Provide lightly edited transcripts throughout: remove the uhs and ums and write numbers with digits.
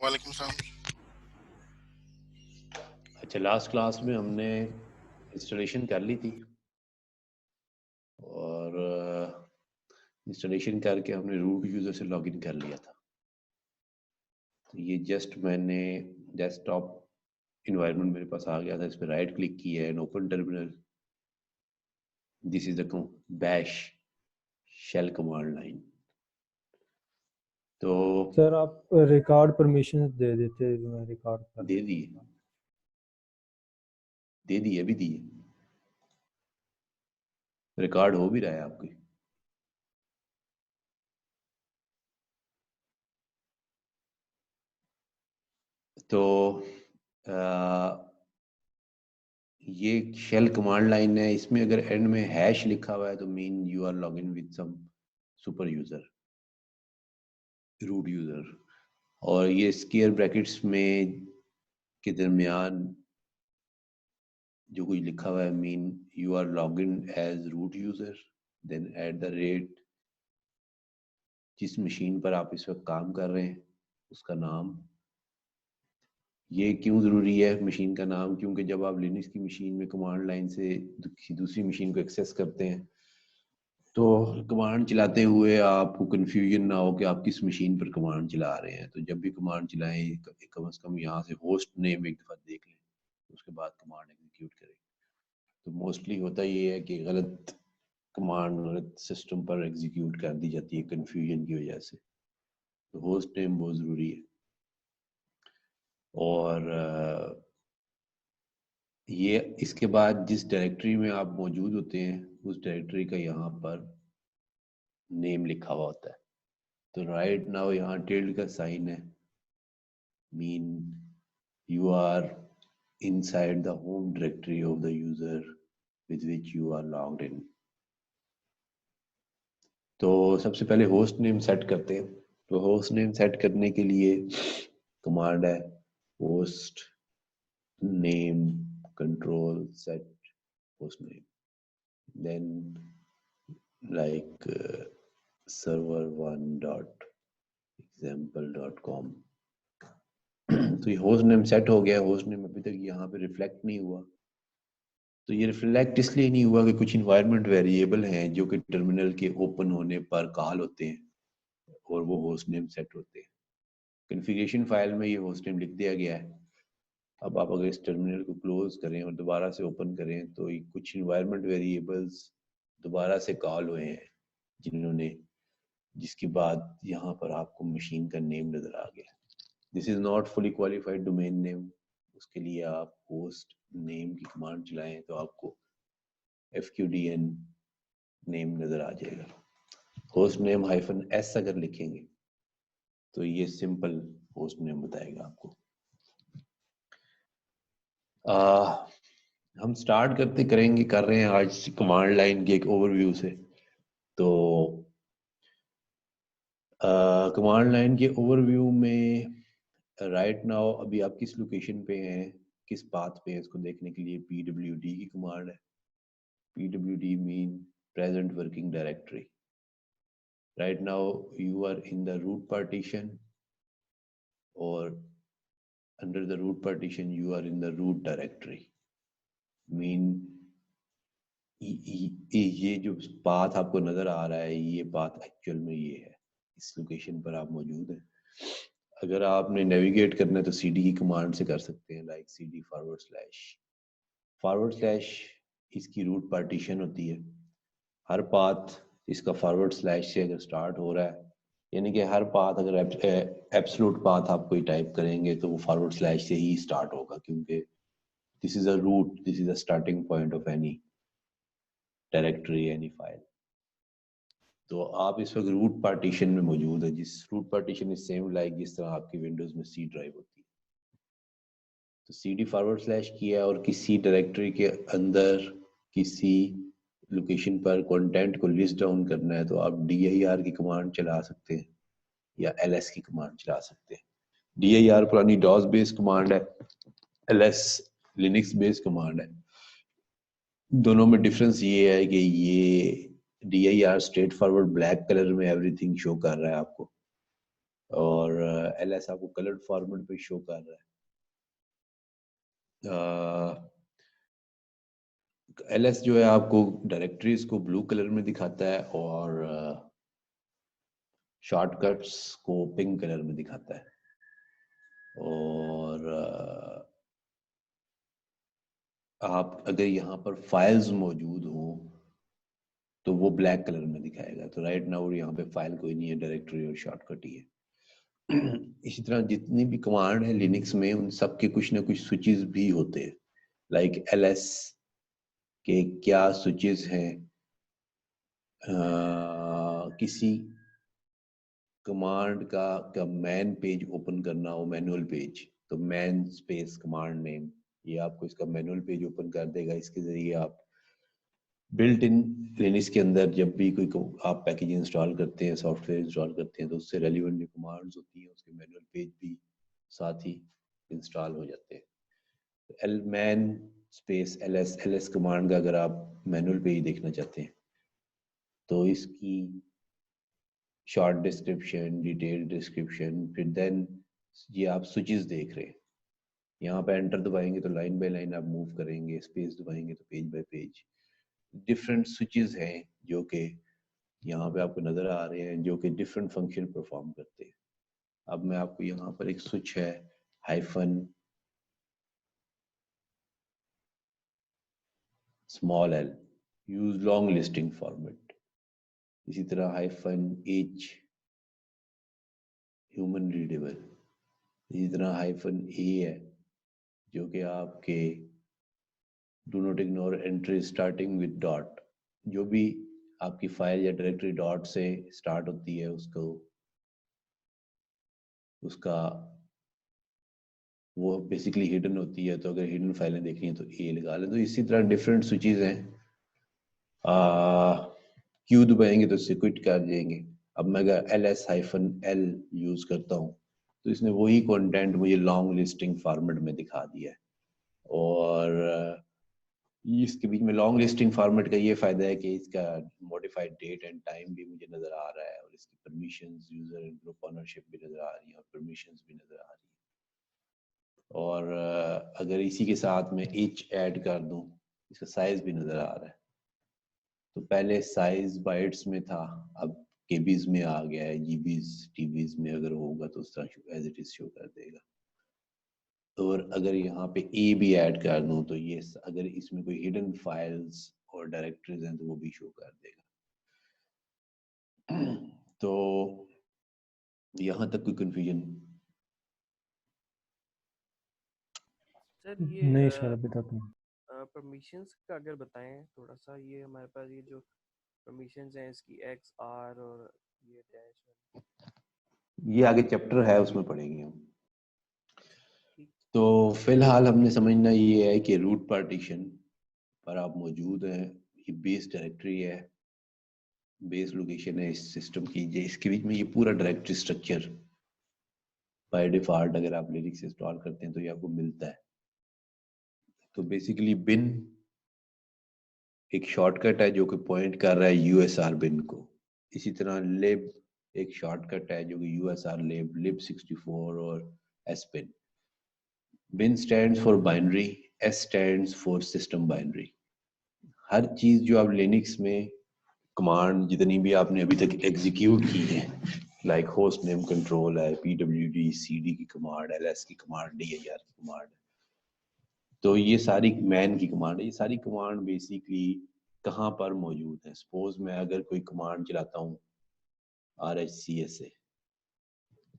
वालेकुम सलाम। अच्छा, लास्ट क्लास में हमने इंस्टॉलेशन कर ली थी और इंस्टॉलेशन करके हमने रूट यूज़र से लॉगिन कर लिया था। तो ये जस्ट मैंने डेस्कटॉप इन्वायरमेंट मेरे पास आ गया था, इस पर राइट क्लिक किया है and open terminal. This is the bash shell command line. तो सर आप रिकॉर्ड परमिशन दे देते, मैं रिकॉर्ड कर दे दिए अभी दिए, रिकॉर्ड हो भी रहा है आपकी। तो ये शेल कमांड लाइन है, इसमें अगर एंड में हैश लिखा हुआ है तो mean you are log in with some super user, root user. और ये स्क्वायर ब्रैकेट्स में के दरमियान जो कुछ लिखा हुआ है mean you are log in as root user, then at the rate जिस मशीन पर आप इस वक्त काम कर रहे हैं उसका नाम। ये क्यों ज़रूरी है मशीन का नाम? क्योंकि जब आप लिनक्स की मशीन में कमांड लाइन से किसी दूसरी मशीन को एक्सेस करते हैं तो कमांड चलाते हुए आपको कन्फ्यूजन ना हो कि आप किस मशीन पर कमांड चला रहे हैं। तो जब भी कमांड चलाएं कम से कम यहाँ से होस्ट नेम एक दफ़ा देख लें, उसके बाद कमांड एग्जीक्यूट करें। तो मोस्टली होता ये है कि गलत कमांड गलत सिस्टम पर एग्जीक्यूट कर दी जाती है कन्फ्यूजन की वजह से। तो होस्ट नेम बहुत ज़रूरी है। और ये इसके बाद जिस डायरेक्टरी में आप मौजूद होते हैं उस डायरेक्टरी का यहाँ पर नेम लिखा हुआ होता है। तो राइट नाउ यहाँ टिल्ड का साइन है, mean you are inside the home directory of the user with which you are logged in. तो सबसे पहले होस्ट नेम सेट करते हैं। तो होस्ट नेम सेट करने के लिए कमांड है host name control set host name, then like server1.example.com। तो ये होस्ट नेम सेट हो गया। होस्ट नेम अभी तक यहाँ पे रिफ्लेक्ट नहीं हुआ। तो ये रिफ्लेक्ट इसलिए नहीं हुआ कि कुछ इन्वायरमेंट वेरिएबल हैं जो कि टर्मिनल के ओपन होने पर कॉल होते हैं और वो होस्ट नेम सेट होते हैं। कॉन्फ़िगरेशन फाइल में ये होस्ट नेम लिख दिया गया है। अब आप अगर इस टर्मिनल को क्लोज करें और दोबारा से ओपन करें तो ये कुछ इन्वायरमेंट वेरिएबल्स दोबारा से कॉल हुए हैं जिन्होंने, जिसके बाद यहाँ पर आपको मशीन का नेम नजर आ गया। This is not fully qualified domain name. उसके लिए आप होस्ट नेम की कमांड चलाएं तो आपको FQDN नेम नजर आ जाएगा। होस्ट नेम -s अगर लिखेंगे तो ये सिंपल होस्ट नेम बताएगा आपको। हम स्टार्ट कर रहे हैं आज कमांड लाइन के एक ओवरव्यू से। तो कमांड लाइन के ओवरव्यू में राइट नाउ अभी आप किस लोकेशन पे हैं, किस पाथ पे हैं, इसको देखने के लिए pwd की कमांड है। pwd mean present working directory. right now you are in the root partition, or under the root partition you are in the root directory, mean ये जो पाथ आपको नजर आ रहा है ये पाथ एक्चुअल में ये है, इस लोकेशन पर आप मौजूद हैं। अगर आपने नेविगेट करना है तो cd की कमांड से कर सकते हैं, लाइक cd // इसकी रूट पार्टीशन होती है। हर पाथ इसका / से अगर स्टार्ट हो रहा है, यानी कि हर पाथ अगर एब्सोल्यूट पाथ आप कोई टाइप करेंगे तो वो / से ही स्टार्ट होगा, क्योंकि this is a root, this is a starting point of any directory, any file. तो आप इस वक्त रूट पार्टीशन में मौजूद है, जिस root partition is same like जिस तरह आपकी विंडोज में सी ड्राइव होती है। तो cd / किया और किसी डायरेक्टरी के अंदर किसी लोकेशन पर कंटेंट को लिस्ट डाउन करना है तो आप dir की कमांड चला सकते हैं या ls की कमांड चला सकते हैं। dir पुरानी डॉस बेस्ड कमांड है, ls लिनक्स बेस्ड कमांड है। दोनों में डिफरेंस ये है कि ये dir straight forward black colour में एवरीथिंग शो कर रहा है आपको, और ls आपको कलर्ड फॉर्मेट पे शो कर रहा है। ls जो है आपको डायरेक्टरीज को ब्लू कलर में दिखाता है और शॉर्टकट्स को पिंक कलर में दिखाता है। और आप अगर यहाँ पर फाइल्स मौजूद हो तो वो ब्लैक कलर में दिखाएगा। तो राइट नाउ यहाँ पे फाइल कोई नहीं है, डायरेक्टरी और शॉर्टकट ही है। इसी तरह जितनी भी कमांड है लिनक्स में उन सब के कुछ ना कुछ स्विचेस भी होते हैं। लाइक ls के क्या स्विचेस हैं, किसी कमांड का मैन पेज ओपन करना हो, मैनुअल पेज, तो मैन स्पेस कमांड नेम, ये आपको इसका मैनुअल पेज ओपन कर देगा। इसके जरिए आप बिल्ट इन लिनक्स के अंदर जब भी कोई आप पैकेज इंस्टॉल करते हैं, सॉफ्टवेयर इंस्टॉल करते हैं, तो उससे रेलिवेंट जो कमांड्स होती हैं उसके मैनुअल पेज भी साथ ही इंस्टॉल हो जाते हैं। L man space ls command का अगर आप मैनुअल पेज देखना चाहते हैं तो इसकी शॉर्ट डिस्क्रिप्शन, डिटेल डिस्क्रिप्शन, फिर देन ये आप स्विचेस देख रहे हैं। यहाँ पे एंटर दबाएंगे तो लाइन बाय लाइन आप मूव करेंगे, स्पेस दबाएंगे तो page bye page different switches हैं जो कि यहाँ पे आपको नजर आ रहे हैं, जो कि डिफरेंट फंक्शन परफॉर्म करते हैं। अब मैं आपको यहाँ पर एक स्विच है hyphen small L use long listing format, इसी तरह हाइफन एच ह्यूमन रीडेबल, इसी तरह हाइफन ए है जो कि आपके do not ignore entry starting with dot, जो भी आपकी फाइल या डायरेक्टरी डॉट से स्टार्ट होती है उसका वो बेसिकली हिडन होती है। तो अगर हिडन फाइलें देखनी है तो ए लगा लें। तो इसी तरह डिफरेंट स्विचेस हैं। क्यू दबाएंगे तो इससे क्विट कर देंगे। अब मैं अगर ls-l यूज करता हूँ तो इसने वही कंटेंट मुझे लॉन्ग लिस्टिंग फॉर्मेट में दिखा दिया है। और इसके बीच में लॉन्ग लिस्टिंग फॉर्मेट का ये फायदा है कि इसका मॉडिफाइड डेट एंड टाइम भी मुझे नजर आ रहा है, और इसकी permissions, user and group ownership भी नजर आ रही है, और परमिशंस भी नजर आ रही है। और अगर इसी के साथ में each ऐड कर दूं, इसका साइज भी नजर आ रहा है। तो पहले साइज बाइट्स में था, अब केबीज में आ गया है, जीबीज टीबीज में अगर होगा तो उस तरह एज इट इज शो कर देगा। और अगर यहाँ पे ए भी ऐड कर दूं तो ये अगर इसमें कोई हिडन फाइल्स और डायरेक्टरीज हैं तो वो भी शो कर देगा। तो यहाँ तक कोई कंफ्यूजन? सर ये नहीं सर अभी तक नहीं। परमिशंस का अगर बताएं थोड़ा सा, ये हमारे पास ये जो परमिशंस हैं इसकी एक्स आर और ये डैश, ये आगे चैप्टर है उसमें पढ़ेंगे हम। ठीक। तो फिलहाल हमने समझना ये है कि रूट पार्टीशन पर आप मौजूद हैं, ये बेस डायरेक्टरी है, बेस लोकेशन है इस सिस्टम की। इसके बीच में ये पूरा डायरेक्टरी स्ट्रक्चर बाय डिफॉल्ट अगर आप लिनक्स इंस्टॉल करते हैं तो ये आपको मिलता है। तो बेसिकली बिन एक शॉर्टकट है जो कि पॉइंट कर रहा है यूएसआर बिन को। इसी तरह लिब एक शॉर्टकट है जो कि यूएसआर लिब, lib64 और sbin। bin stands for binary, s stands for system binary। हर चीज जो आप लिनक्स में कमांड जितनी भी आपने अभी तक एग्जीक्यूट की है, लाइक होस्ट नेम कंट्रोल है, pwd cd की कमांड, ls की कमांड, dir की कमांड, तो ये सारी मैन की कमांड है। ये सारी कमांड बेसिकली कहाँ पर मौजूद है? सपोज मैं अगर कोई कमांड चलाता हूँ rhcs से,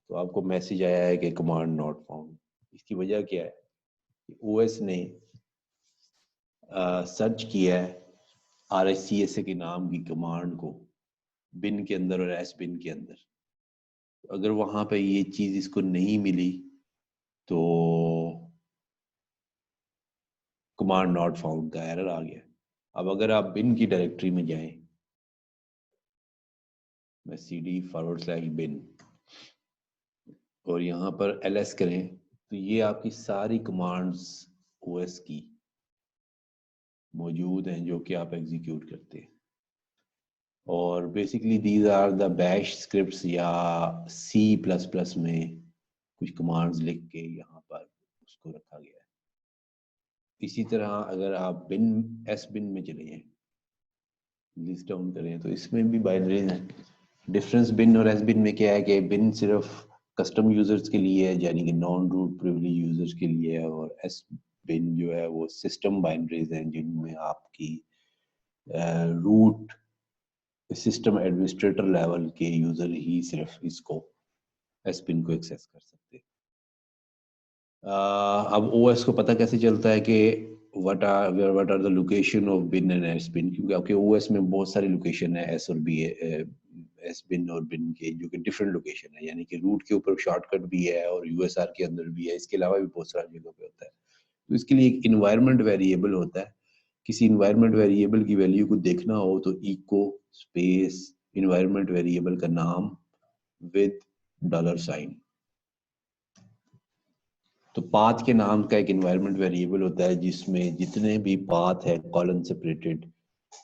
तो आपको मैसेज आया है कि कमांड नॉट फाउंड। इसकी वजह क्या है? ओएस ने सर्च किया है rhcs के नाम की कमांड को बिन के अंदर और एस बिन के अंदर। अगर वहां पे ये चीज इसको नहीं मिली तो कमांड नॉट फाउंड का एरर आ गया। अब अगर आप बिन की डायरेक्टरी में जाएं, मैं cd/bin और यहाँ पर ls करें तो ये आपकी सारी कमांड्स ओएस की मौजूद हैं जो कि आप एग्जीक्यूट करते हैं। और basically these are the bash scripts या C++ में कुछ कमांड्स लिख के यहाँ पर उसको रखा गया है। इसी तरह अगर आप बिन एस बिन में चले जाएं, लिस्ट डाउन करें, तो इसमें भी बाइनरीज हैं। डिफरेंस बिन और एस बिन में क्या है कि बिन सिर्फ कस्टम यूजर्स के लिए है, यानी कि नॉन रूट प्रिविलेज यूजर्स के लिए है, और एस बिन जो है वो सिस्टम बाइनरीज हैं जिनमें आपकी रूट सिस्टम एडमिनिस्ट्रेटर लेवल के यूजर ही सिर्फ इसको एस बिन को एक्सेस कर सकते हैं। अब ओएस को पता कैसे चलता है कि what are the location of bin and S bin, क्योंकि आपके ओएस में बहुत सारी लोकेशन है एस और बी एस बिन और बिन के, जो कि डिफरेंट लोकेशन है, यानी कि रूट के ऊपर शॉर्टकट भी है और यूएसआर के अंदर भी है, इसके अलावा भी बहुत सारी जगह पे होता है। तो इसके लिए एक इन्वायरमेंट वेरिएबल होता है। किसी इन्वायरमेंट वेरिएबल की वैल्यू को देखना हो तो इको स्पेस इन्वायरमेंट वेरिएबल का नाम विद $। तो पाथ के नाम का एक इन्वायरमेंट वेरिएबल होता है जिसमें जितने भी पाथ है कॉलन सेपरेटेड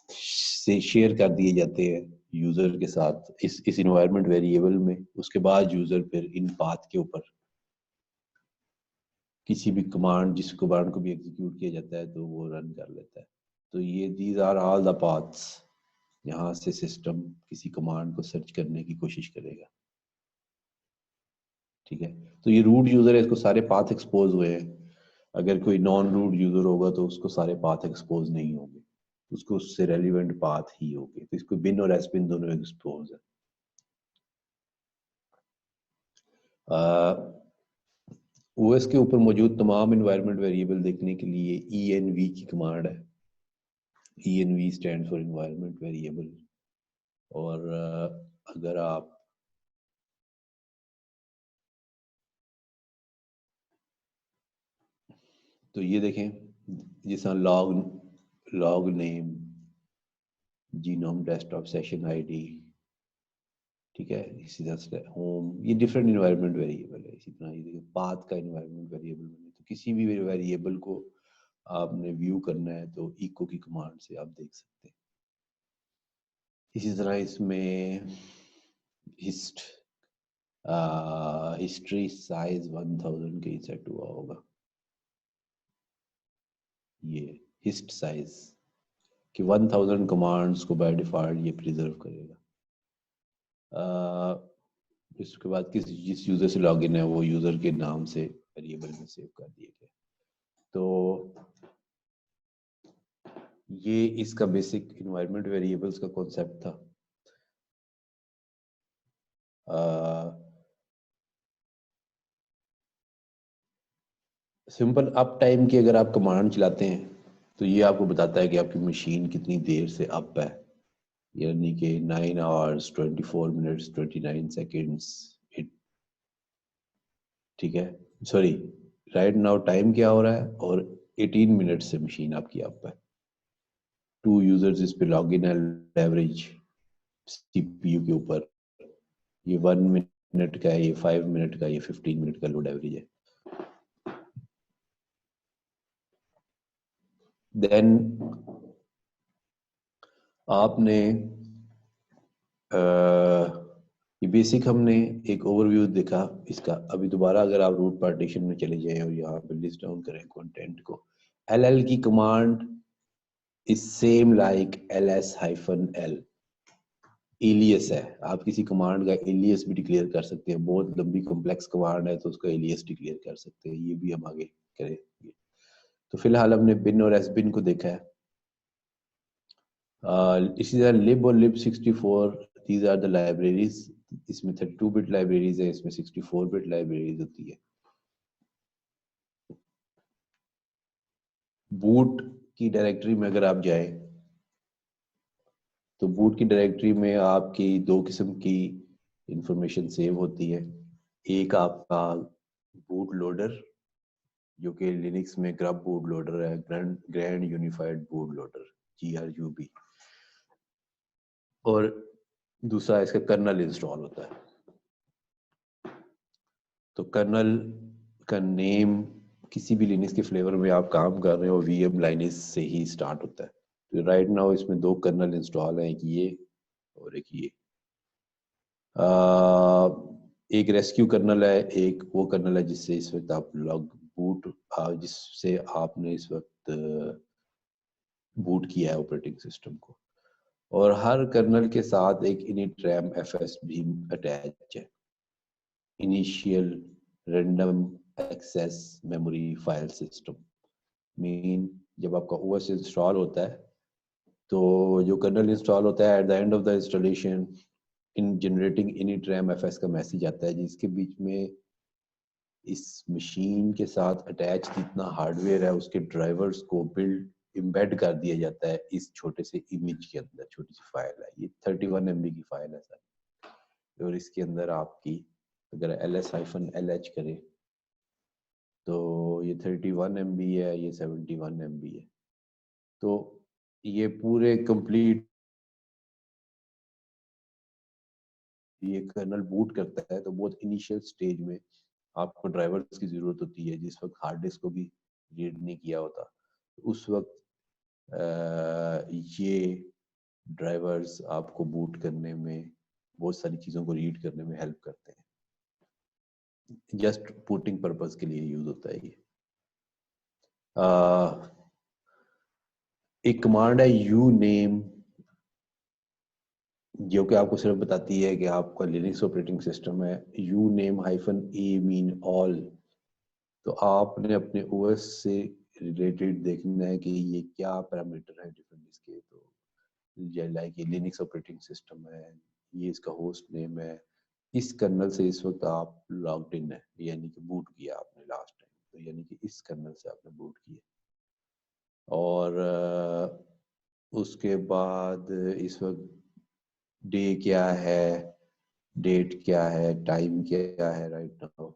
से शेयर कर दिए जाते हैं यूजर के साथ इस इन्वायरमेंट वेरिएबल में। उसके बाद यूजर फिर इन पाथ के ऊपर किसी भी कमांड, जिस कमांड को भी एग्जीक्यूट किया जाता है तो वो रन कर लेता है। तो ये these are all the paths. यहाँ से सिस्टम किसी कमांड को सर्च करने की कोशिश करेगा, ठीक है। तो ये रूट यूजर है, इसको सारे पाथ एक्सपोज हुए हैं। अगर कोई नॉन रूट यूजर होगा तो उसको सारे पाथ एक्सपोज नहीं होंगे, उसको उससे रेलिवेंट पाथ ही होंगे। तो इसको बिन और एस बिन दोनों एक्सपोज है। ओएस के ऊपर मौजूद तमाम इन्वायरमेंट वेरिएबल देखने के लिए env की कमांड है। env stand for environment variable. और अगर आप तो ये देखें, जिस log name, genome desktop session ID, ठीक है, इसी तरह से होम, ये डिफरेंट इन्वायरमेंट वेरिएबल है। इसी तरह ये देखिए पाथ का इन्वायरमेंट वेरिएबल बने। तो किसी भी वेरिएबल को आपने व्यू करना है तो इको की कमांड से आप देख सकते हैं। इसी तरह इसमें हिस्ट्री साइज 1000 के सेट हुआ होगा। ये हिस्ट साइज कि 1000 कमांड्स को बाय डिफॉल्ट ये प्रिजर्व करेगा। इसके बाद जिस यूजर से लॉगिन है वो यूजर के नाम से वेरिएबल में सेव कर दिए गए। तो ये इसका बेसिक इन्वायरमेंट वेरिएबल्स का कॉन्सेप्ट था। सिंपल अप टाइम की अगर आप कमांड चलाते हैं तो ये आपको बताता है कि आपकी मशीन कितनी देर से अप है, यानी कि 9 hours 24 minutes 29 seconds। ठीक है, सॉरी, राइट नाउ टाइम क्या हो रहा है और 18 मिनट से मशीन आपकी अप है। 2 यूजर्स इस पे लॉग इन है, एवरेज सीपीयू के ऊपर ये 1 मिनट का है, ये 5 मिनट का, ये 15 मिनट का लोड एवरेज है। देन आपने ये बेसिक हमने एक ओवरव्यू देखा इसका। अभी दोबारा अगर आप रूट पार्टीशन में चले जाएं और यहाँ पे लिस्ट डाउन करें कंटेंट को, ll की command is same like ls-l, alias है। आप किसी कमांड का एलियस भी डिक्लेयर कर सकते हैं। बहुत लंबी कॉम्प्लेक्स कमांड है तो उसका एलियस डिक्लेयर कर सकते हैं, ये भी हम आगे करेंगे। तो फिलहाल हमने बिन और एस बिन को देखा है। इसी तरह lib और lib64, these are the libraries। इसमें 32 बिट लाइब्रेरीज है, इसमें 64 बिट लाइब्रेरीज होती है। बूट की डायरेक्टरी में अगर आप जाएं तो बूट की डायरेक्टरी में आपकी 2 किस्म की इंफॉर्मेशन सेव होती है। एक आपका बूट लोडर, जो कि लिनक्स में ग्रब बूट लोडर है, grand unified boot loader GRUB, और दूसरा इसका कर्नल इंस्टॉल होता है। तो कर्नल का नेम किसी भी लिनक्स के फ्लेवर में आप काम कर रहे हो VM लाइनस से ही स्टार्ट होता है। तो राइट नाउ इसमें 2 कर्नल इंस्टॉल हैं, एक ये और एक ये एक रेस्क्यू कर्नल है, एक वो कर्नल है जिससे इस वक्त आप लॉग बूट जिससे आपने इस वक्त बूट किया है ऑपरेटिंग सिस्टम को। और हर कर्नल के साथ एक इनिट रैम एफएस भी अटैच है, initial random access memory file system. मीन जब आपका ओएस इंस्टॉल होता है तो जो कर्नल इंस्टॉल होता है, at the end of the installation in generating init RAM FS का मैसेज आता है, जिसके बीच में इस मशीन के साथ अटैच जितना हार्डवेयर है उसके ड्राइवर्स को बिल्ड एम्बेड कर दिया जाता है इस छोटे से इमेज के अंदर। छोटी सी फाइल है ये, 31 MB की फाइल है सर। और इसके अंदर आपकी अगर ls-lh करें तो ये 31 MB है, ये 71 MB है। तो ये पूरे कंप्लीट ये कर्नल बूट करता है तो बहुत इनिशियल स्टेज में आपको ड्राइवर्स की जरूरत होती है, जिस वक्त हार्ड डिस्क को भी रीड नहीं किया होता। उस वक्त ये ड्राइवर्स आपको बूट करने में, बहुत सारी चीज़ों को रीड करने में हेल्प करते हैं। जस्ट बूटिंग पर्पस के लिए यूज होता है ये। एक कमांड है यू नेम, जो कि आपको सिर्फ बताती है कि आपका लिनक्स ऑपरेटिंग सिस्टम है। You name -a mean all. तो आपने अपने ओएस से रिलेटेड देखना है कि ये क्या पैरामीटर है डिफरेंट इसके। तो लाइक ये लिनक्स ऑपरेटिंग सिस्टम है, ये इसका होस्ट नेम है, इस कर्नल से इस वक्त आप लॉग्ड इन है, यानी कि बूट किया आपने लास्ट टाइम, तो यानी कि इस कर्नल से आपने बूट किया। और उसके बाद इस वक्त डे क्या है, डेट क्या है, टाइम क्या है राइट नाउ,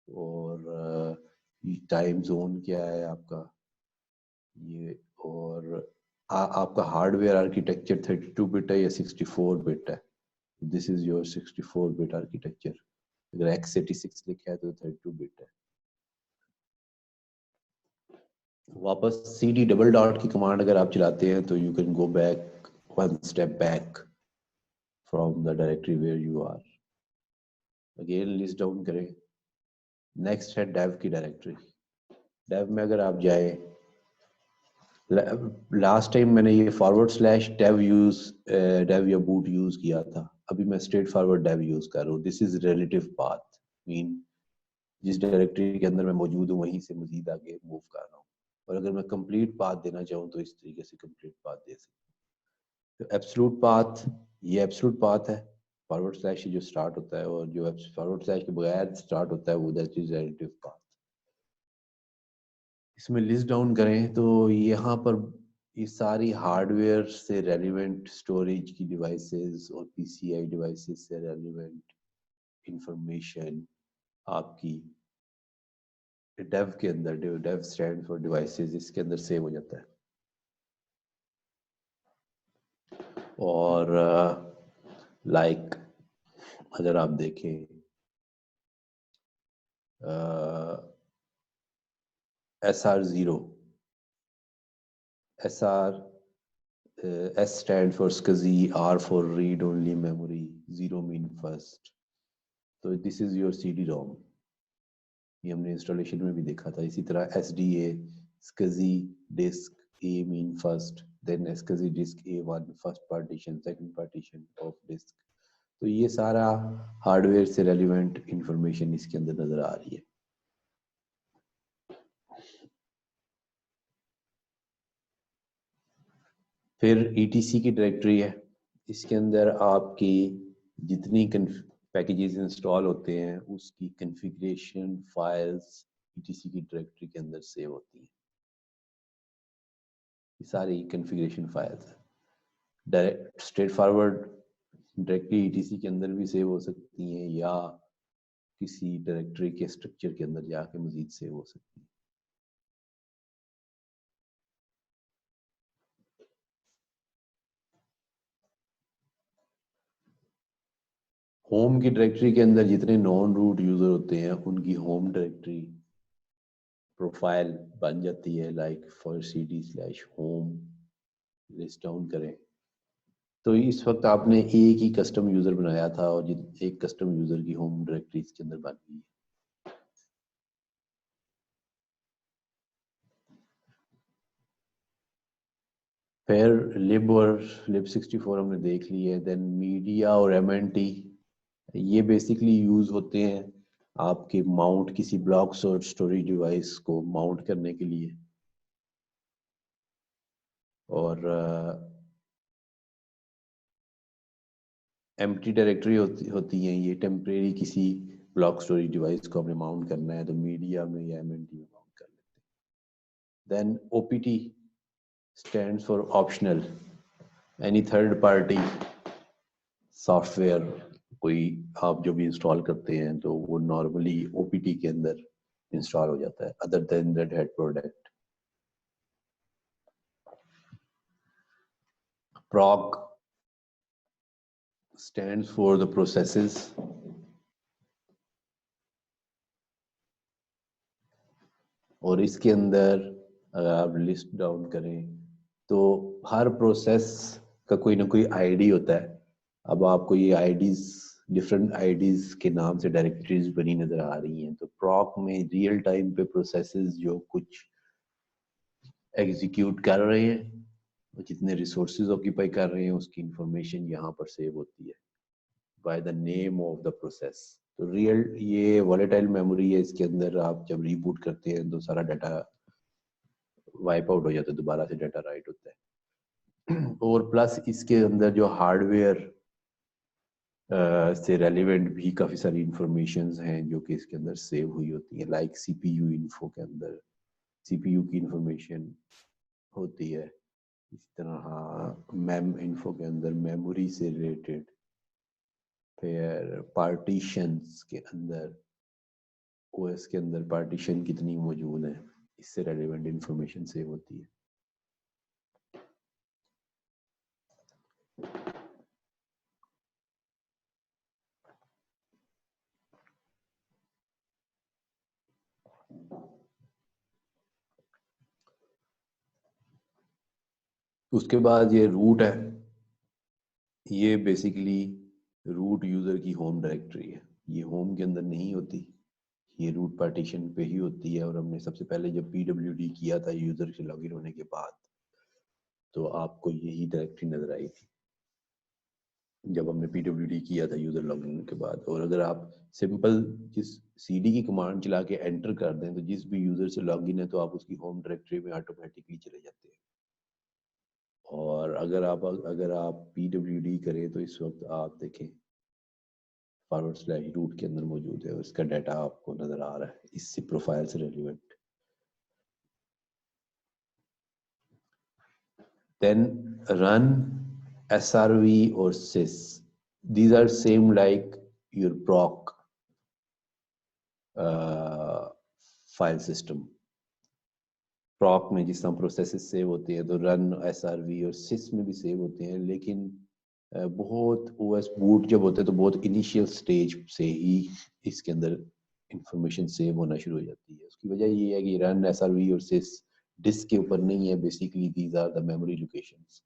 और टाइम जोन क्या है आपका ये, और आपका हार्डवेयर आर्किटेक्चर 32 बिट है या 64 बिट है। This is your 64 bit architecture. अगर x86 लिखा है तो 32 बिट है। वापस cd डबल डॉट की कमांड अगर आप चलाते हैं तो you can go back one step back from the directory where you are. Again list down करें। नेक्स्ट है डेव की डायरेक्टरी। डेव में अगर आप जाए, लास्ट टाइम मैंने ये /dev यूज dev या boot यूज किया था, अभी मैं स्ट्रेट फॉरवर्ड dev यूज कर रहा हूँ। This is relative path, mean जिस डायरेक्टरी के अंदर मैं मौजूद हूँ वहीं से मजीद आगे मूव कर रहा हूँ। और अगर मैं कंप्लीट पाथ देना चाहूँ तो इस तरीके से कंप्लीट पाथ दे सकता हूँ। तो एब्सोल्यूट पाथ, ये एब्सोल्यूट पाथ है, / से जो स्टार्ट होता है, और जो / के बगैर स्टार्ट होता है वो दैट इज रिलेटिव पाथ। इसमें लिस्ट डाउन करें तो यहाँ पर ये सारी हार्डवेयर से रेलिवेंट स्टोरेज की डिवाइसेस और पीसीआई डिवाइसेस से रेलिवेंट इंफॉर्मेशन आपकी डेव के अंदर, डेव स्टैंड फॉर डिवाइसेस, इसके अंदर सेव हो जाता है। और लाइक अगर आप देखें SR0, S stand for SCSI, R for read only memory, 0 mean first। तो दिस इज योर CD-ROM। ये हमने इंस्टॉलेशन में भी देखा था। इसी तरह SDA, SCSI disk A mean first, then SCSI disk A1 first partition, second partition of disk। तो ये सारा हार्डवेयर से रेलिवेंट इंफॉर्मेशन इसके अंदर नजर आ रही है। फिर ETC की डायरेक्टरी है, इसके अंदर आपकी जितनी पैकेजेस इंस्टॉल होते हैं उसकी कॉन्फ़िगरेशन फाइल्स ETC की डायरेक्टरी के अंदर सेव होती हैं। ये सारी कॉन्फ़िगरेशन फाइल्स है, direct straight forward directly ETC के अंदर भी सेव हो सकती हैं या किसी डायरेक्टरी के स्ट्रक्चर के अंदर जाके मजीद सेव हो सकती हैं। होम की डायरेक्टरी के अंदर जितने नॉन रूट यूजर होते हैं उनकी होम डायरेक्टरी प्रोफाइल बन जाती है, like for cd/home। List down करें तो इस वक्त आपने एक ही कस्टम यूजर बनाया था और एक कस्टम यूजर की होम डायरेक्टरी इसके अंदर बन गई है। फिर लिब और लिब 64 हमने देख ली है। देन मीडिया और MNT, ये बेसिकली यूज होते हैं आपके माउंट किसी ब्लॉक्स और स्टोरेज डिवाइस को माउंट करने के लिए। और एम्प्टी डायरेक्टरी होती है, ये टेम्परेरी किसी ब्लॉक स्टोरेज डिवाइस को हमने माउंट करना है तो मीडिया में या MNT में माउंट कर लेते हैं। Then OPT stands for optional, any third party software कोई आप जो भी इंस्टॉल करते हैं तो वो नॉर्मली OPT के अंदर इंस्टॉल हो जाता है other than red hat product. PROC stands for the processes और इसके अंदर अगर आप लिस्ट डाउन करें तो हर प्रोसेस का कोई ना कोई आईडी होता है। अब आपको ये आईडीज डिफरेंट आईडीज के नाम से डायरेक्टरीज बनी नजर आ रही हैं। तो प्रॉक में रियल टाइम पे प्रोसेसेस जो कुछ एग्जीक्यूट कर रहे हैं और जितने रिसोर्सेज ऑक्यूपाई कर रहे हैं उसकी इंफॉर्मेशन यहाँ पर सेव होती है by the name of the process. तो रियल ये वॉलेटाइल मेमोरी है, इसके अंदर आप जब रीबूट करते हैं तो सारा डाटा वाइप आउट हो जाता है, दोबारा से डाटा राइट होता है। और प्लस इसके अंदर जो हार्डवेयर से रेलिवेंट भी काफ़ी सारी इंफॉर्मेशन हैं जो कि इसके अंदर सेव हुई होती हैं। लाइक CPU इन्फो के अंदर CPU की इंफॉर्मेशन होती है। इस तरह मेम इन्फो के अंदर मेमोरी से रिलेटेड, फिर पार्टीशंस के अंदर OS के अंदर पार्टीशन कितनी मौजूद है इससे रेलिवेंट इंफॉर्मेशन सेव होती है। उसके बाद ये रूट है, ये बेसिकली रूट यूजर की होम डायरेक्टरी है। ये होम के अंदर नहीं होती, ये रूट पार्टीशन पे ही होती है। और हमने सबसे पहले जब PWD किया था यूजर के लॉगिन होने के बाद तो आपको यही डायरेक्टरी नजर आई थी जब हमने PWD किया था यूजर लॉगिन होने के बाद। और अगर आप सिंपल जिस CD की कमांड चला के एंटर कर दें तो जिस भी यूजर से लॉगिन है तो आप उसकी होम डायरेक्टरी में ऑटोमेटिकली चले जाते हैं। और अगर आप PWD करें तो इस वक्त आप देखें /रूट के अंदर मौजूद है और इसका डाटा आपको नजर आ रहा है इससे प्रोफाइल से रेलिवेंट। देन रन SRV और sys, these are same like your proc file system. Proc में जिस तरह प्रोसेसेस सेव होते हैं तो रन SRV और सिस में भी सेव होते हैं, लेकिन बहुत OS बूट जब होते हैं तो बहुत इनिशियल स्टेज से ही इसके अंदर इंफॉर्मेशन सेव होना शुरू हो जाती है। उसकी वजह ये है कि रन SRV और सिस डिस्क के ऊपर नहीं है, basically these are the memory locations.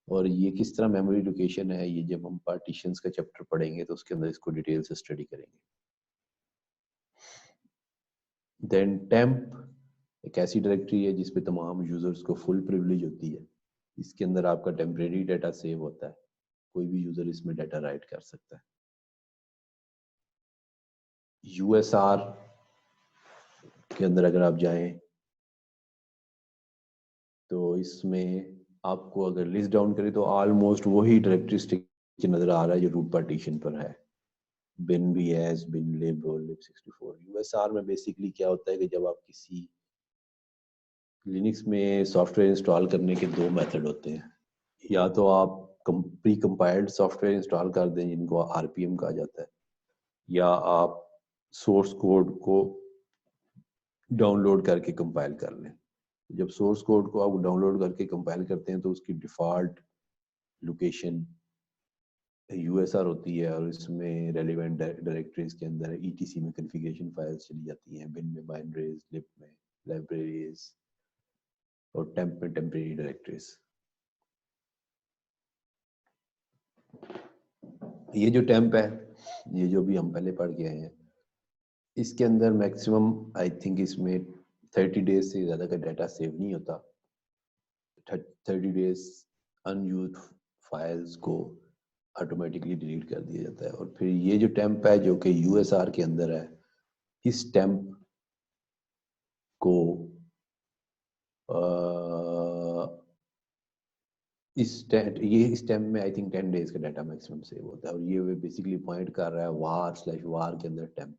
और ये किस तरह मेमोरी लोकेशन है ये जब हम पार्टीशंस का चैप्टर पढ़ेंगे तो उसके अंदर इसको डिटेल से स्टडी करेंगे। देन टेम्प एक ऐसी डायरेक्टरी है जिसपे तमाम यूजर्स को फुल प्रिविलेज होती है। इसके अंदर आपका टेम्परेरी डाटा सेव होता है, कोई भी यूजर इसमें डाटा राइट कर सकता है। USR के अंदर अगर आप जाएं तो इसमें आपको अगर लिस्ट डाउन करें तो ऑलमोस्ट वही डायरेक्टरी स्ट्रक्चर नजर आ रहा है जो रूट पार्टीशन पर है। bin vs bin lib और lib 64। USR में बेसिकली क्या होता है कि जब आप किसी लिनक्स में सॉफ्टवेयर इंस्टॉल करने के दो मेथड होते हैं, या तो आप प्री कंपाइल्ड सॉफ्टवेयर इंस्टॉल कर दें जिनको RPM कहा जाता है, या आप सोर्स कोड को डाउनलोड करके कंपाइल कर लें। जब सोर्स कोड को आप डाउनलोड करके कंपाइल करते हैं तो उसकी डिफॉल्ट लोकेशन USR होती है और इसमें रेलिवेंट डायरेक्टरीज के अंदर ETC में कॉन्फ़िगरेशन फाइल्स चली जाती हैं, बिन में बाइनरीज, लिब में लाइब्रेरीज और टेम्प में टेम्परेरी डायरेक्टरीज। ये जो टेम्प है, ये जो भी हम पहले पढ़ के आए हैं, इसके अंदर मैक्सिमम आई थिंक इसमें 30 डेज से ज़्यादा का डाटा सेव नहीं होता। 30 डेज अनयूज्ड फाइल्स को ऑटोमेटिकली डिलीट कर दिया जाता है। और फिर ये जो टेम्प है जो कि यूएसआर के अंदर है, इस टेम्प को इस टेम्प में आई थिंक 10 डेज का डाटा मैक्सिमम सेव होता है। और ये बेसिकली पॉइंट कर रहा है var/var के अंदर टेम्प।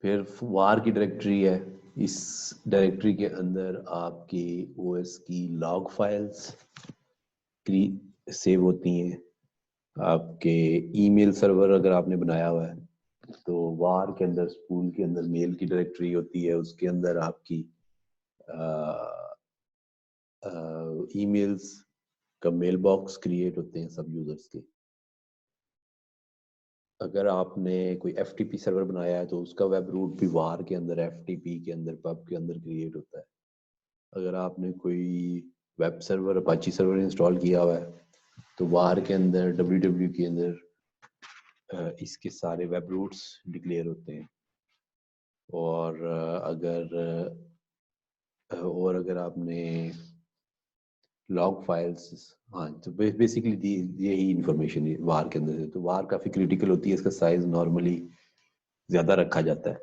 फिर var की डायरेक्टरी है, इस डायरेक्टरी के अंदर आपके ओएस की लॉग फाइल्स सेव होती हैं। आपके ईमेल सर्वर अगर आपने बनाया हुआ है तो var के अंदर स्पूल के अंदर मेल की डायरेक्टरी होती है, उसके अंदर आपकी ईमेल्स का मेल बॉक्स क्रिएट होते हैं सब यूजर्स के। अगर आपने कोई FTP सर्वर बनाया है तो उसका वेब रूट भी var के अंदर FTP के अंदर पब के अंदर क्रिएट होता है। अगर आपने कोई web server Apache server install किया हुआ है तो var के अंदर www के अंदर इसके सारे वेब रूट्स डिक्लेयर होते हैं। और अगर आपने लॉग फाइल्स, हाँ, तो बेसिकली यही इंफॉर्मेशन है var के अंदर से। तो var काफ़ी क्रिटिकल होती है, इसका साइज नॉर्मली ज़्यादा रखा जाता है।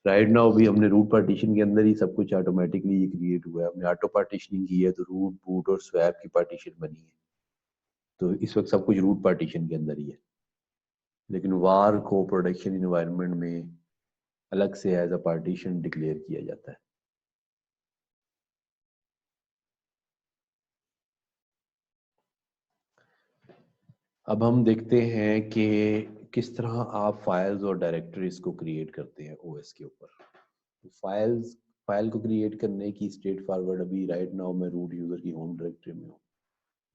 राइट नाउ भी हमने रूट पार्टीशन के अंदर ही सब कुछ ऑटोमेटिकली ये क्रिएट हुआ है। हमने ऑटो पार्टीशनिंग की है तो रूट, बूट और स्वैप की पार्टीशन बनी है। तो इस वक्त सब कुछ रूट पार्टीशन के अंदर ही है। लेकिन var को प्रोडक्शन इन्वायरमेंट में अलग से एज अ पार्टीशन डिक्लेयर किया जाता है। अब हम देखते हैं कि किस तरह आप फाइल्स और डायरेक्टरीज को क्रिएट करते हैं ओएस के ऊपर। फाइल को क्रिएट करने की स्ट्रेट फॉरवर्ड, अभी राइट नाउ मैं रूट यूजर की होम डायरेक्टरी में हूँ।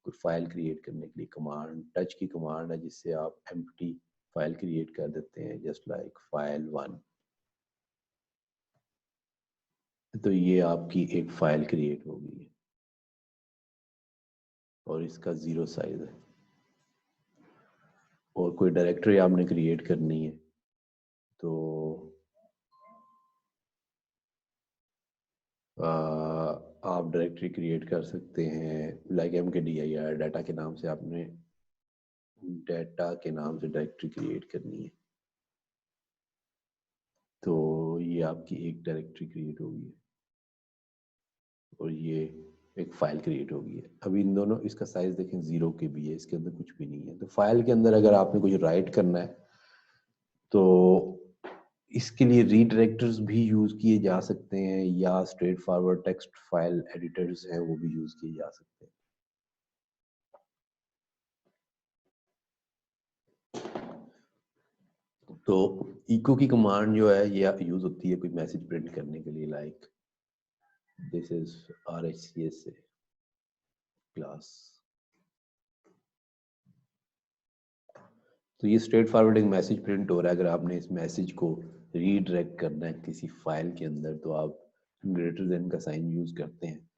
कोई फाइल क्रिएट करने के लिए कमांड, टच की कमांड है जिससे आप एम्प्टी फाइल क्रिएट कर देते हैं, जस्ट लाइक file1। तो ये आपकी एक फाइल क्रिएट हो गई है और इसका 0 साइज है। और कोई डायरेक्टरी आपने क्रिएट करनी है तो आप डायरेक्टरी क्रिएट कर सकते हैं लाइक mkdir डाटा के नाम से। आपने डाटा के नाम से डायरेक्टरी क्रिएट करनी है तो ये आपकी एक डायरेक्टरी क्रिएट होगी है और ये एक फाइल क्रिएट होगी है। अभी इन दोनों, इसका साइज देखें 0 KB है, इसके अंदर कुछ भी नहीं है। तो फाइल के अंदर अगर आपने कुछ राइट करना है तो इसके लिए रीडायरेक्टर्स भी यूज किए जा सकते हैं या straight forward text file editors हैं वो भी यूज किए जा सकते हैं। तो इको की कमांड जो है ये यूज होती है कोई मैसेज प्रिंट करने के लिए, like this is RHCSA class. तो ये स्ट्रेट फॉरवर्ड एक मैसेज प्रिंट हो रहा है। अगर आपने इस मैसेज को रीडायरेक्ट करना है किसी फाइल के अंदर तो आप ग्रेटर देन का साइन यूज करते हैं।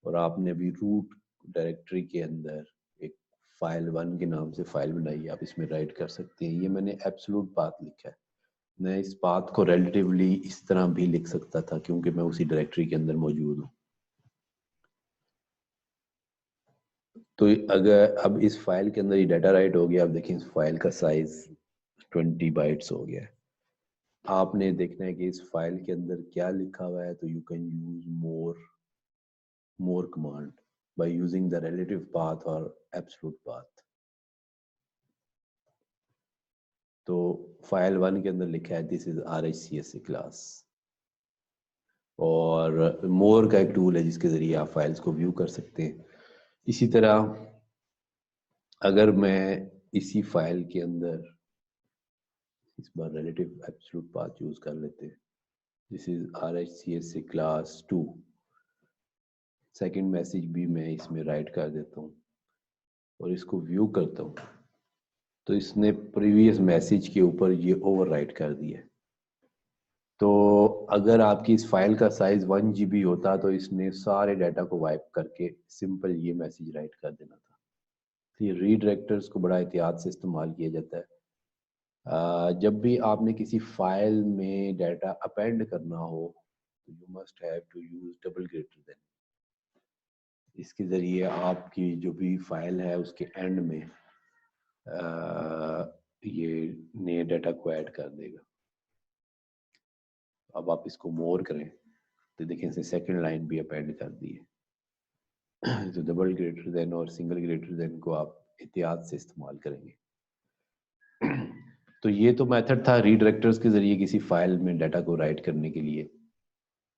और आपने अभी रूट डायरेक्टरी के अंदर एक file1 के नाम से फाइल बनाई, आप इसमें राइट कर सकते हैं। ये मैंने एब्सोल्यूट पाथ लिखा है। मैं इस पाथ को रिलेटिवली इस तरह भी लिख सकता था क्योंकि मैं उसी डायरेक्टरी के अंदर मौजूद हूँ। तो अगर अब इस फाइल के अंदर ये डाटा राइट हो गया, आप देखें इस फाइल का साइज 20 बाइट्स हो गया है। आपने देखना है कि इस फाइल के अंदर क्या लिखा हुआ है तो you can use more command by using the relative path और एब्सोल्यूट पाथ। तो file1 के अंदर लिखा है दिस इज RHCSA क्लास। और मोर का एक टूल है जिसके जरिए आप फाइल्स को व्यू कर सकते हैं। इसी तरह अगर मैं इसी फाइल के अंदर इस बार रिलेटिव एब्सोल्यूट पाथ यूज कर लेते हैं, this is RHCSA class 2। Second message भी मैं इसमें राइट कर देता हूँ और इसको व्यू करता हूँ तो इसने प्रीवियस मैसेज के ऊपर ये ओवरराइट कर दिया। तो अगर आपकी इस फाइल का साइज 1 GB होता तो इसने सारे डाटा को वाइप करके सिंपल ये मैसेज राइट कर देना था। तो ये रीडायरेक्टर्स को बड़ा एहतियात से इस्तेमाल किया जाता है। जब भी आपने किसी फाइल में डाटा अपेंड करना हो तो you must have to use double greater than. इसके ज़रिए आपकी जो भी फाइल है उसके एंड में ये नए डाटा को ऐड कर देगा। अब आप इसको मोर करें तो देखें इसने सेकंड लाइन भी अपेंड कर दी है। तो डबल ग्रेटर देन और सिंगल ग्रेटर देन को आप एहतियात से इस्तेमाल करेंगे। तो ये तो मेथड था रीडायरेक्टर्स के ज़रिए किसी फाइल में डाटा को राइट करने के लिए।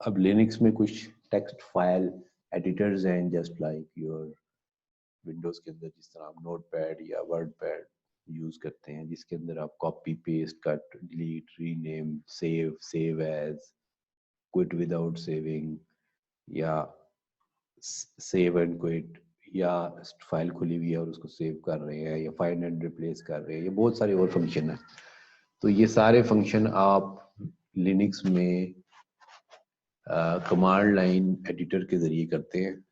अब लिनक्स में कुछ टेक्स्ट फाइल एडिटर्स हैं, जस्ट लाइक योर विंडोज़ के अंदर जिस तरह आप नोटपैड या वर्डपैड यूज़ करते हैं, जिसके अंदर आप copy paste cut delete rename save as quit without saving या सेव एंड क्विट, या फाइल खुली हुई है और उसको सेव कर रहे हैं या फाइंड एंड रिप्लेस कर रहे हैं, ये बहुत सारे और फंक्शन हैं। तो ये सारे फंक्शन आप लिनक्स में कमांड लाइन एडिटर के ज़रिए करते हैं।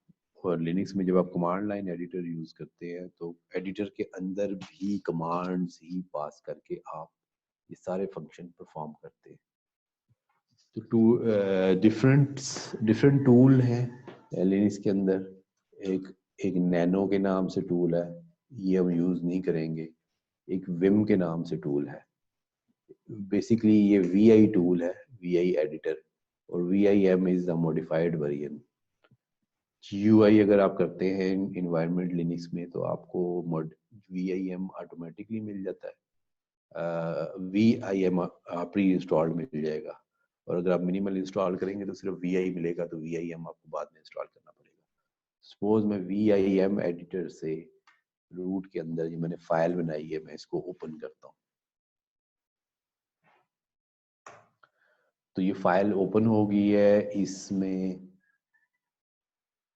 और लिनक्स में जब आप कमांड लाइन एडिटर यूज़ करते हैं तो एडिटर के अंदर भी कमांड्स ही पास करके आप ये सारे फंक्शन परफॉर्म करते हैं। तो डिफरेंट टूल हैं लिनक्स के अंदर। एक नैनो के नाम से टूल है, ये हम यूज़ नहीं करेंगे। एक विम के नाम से टूल है। बेसिकली ये VI टूल है, VI एडिटर, और VIM is the modified version. GUI अगर आप करते हैं इन्वायरमेंट लिनक्स में तो आपको VIM ऑटोमेटिकली मिल जाता है। VIM प्री इंस्टॉल्ड मिल जाएगा, और अगर आप मिनिमल इंस्टॉल करेंगे तो सिर्फ VI मिलेगा, तो VIM आपको बाद में इंस्टॉल करना पड़ेगा। सपोज मैं VIM एडिटर से रूट के अंदर जो मैंने फाइल बनाई है मैं इसको ओपन करता हूँ। तो ये फाइल ओपन हो गई है। इसमें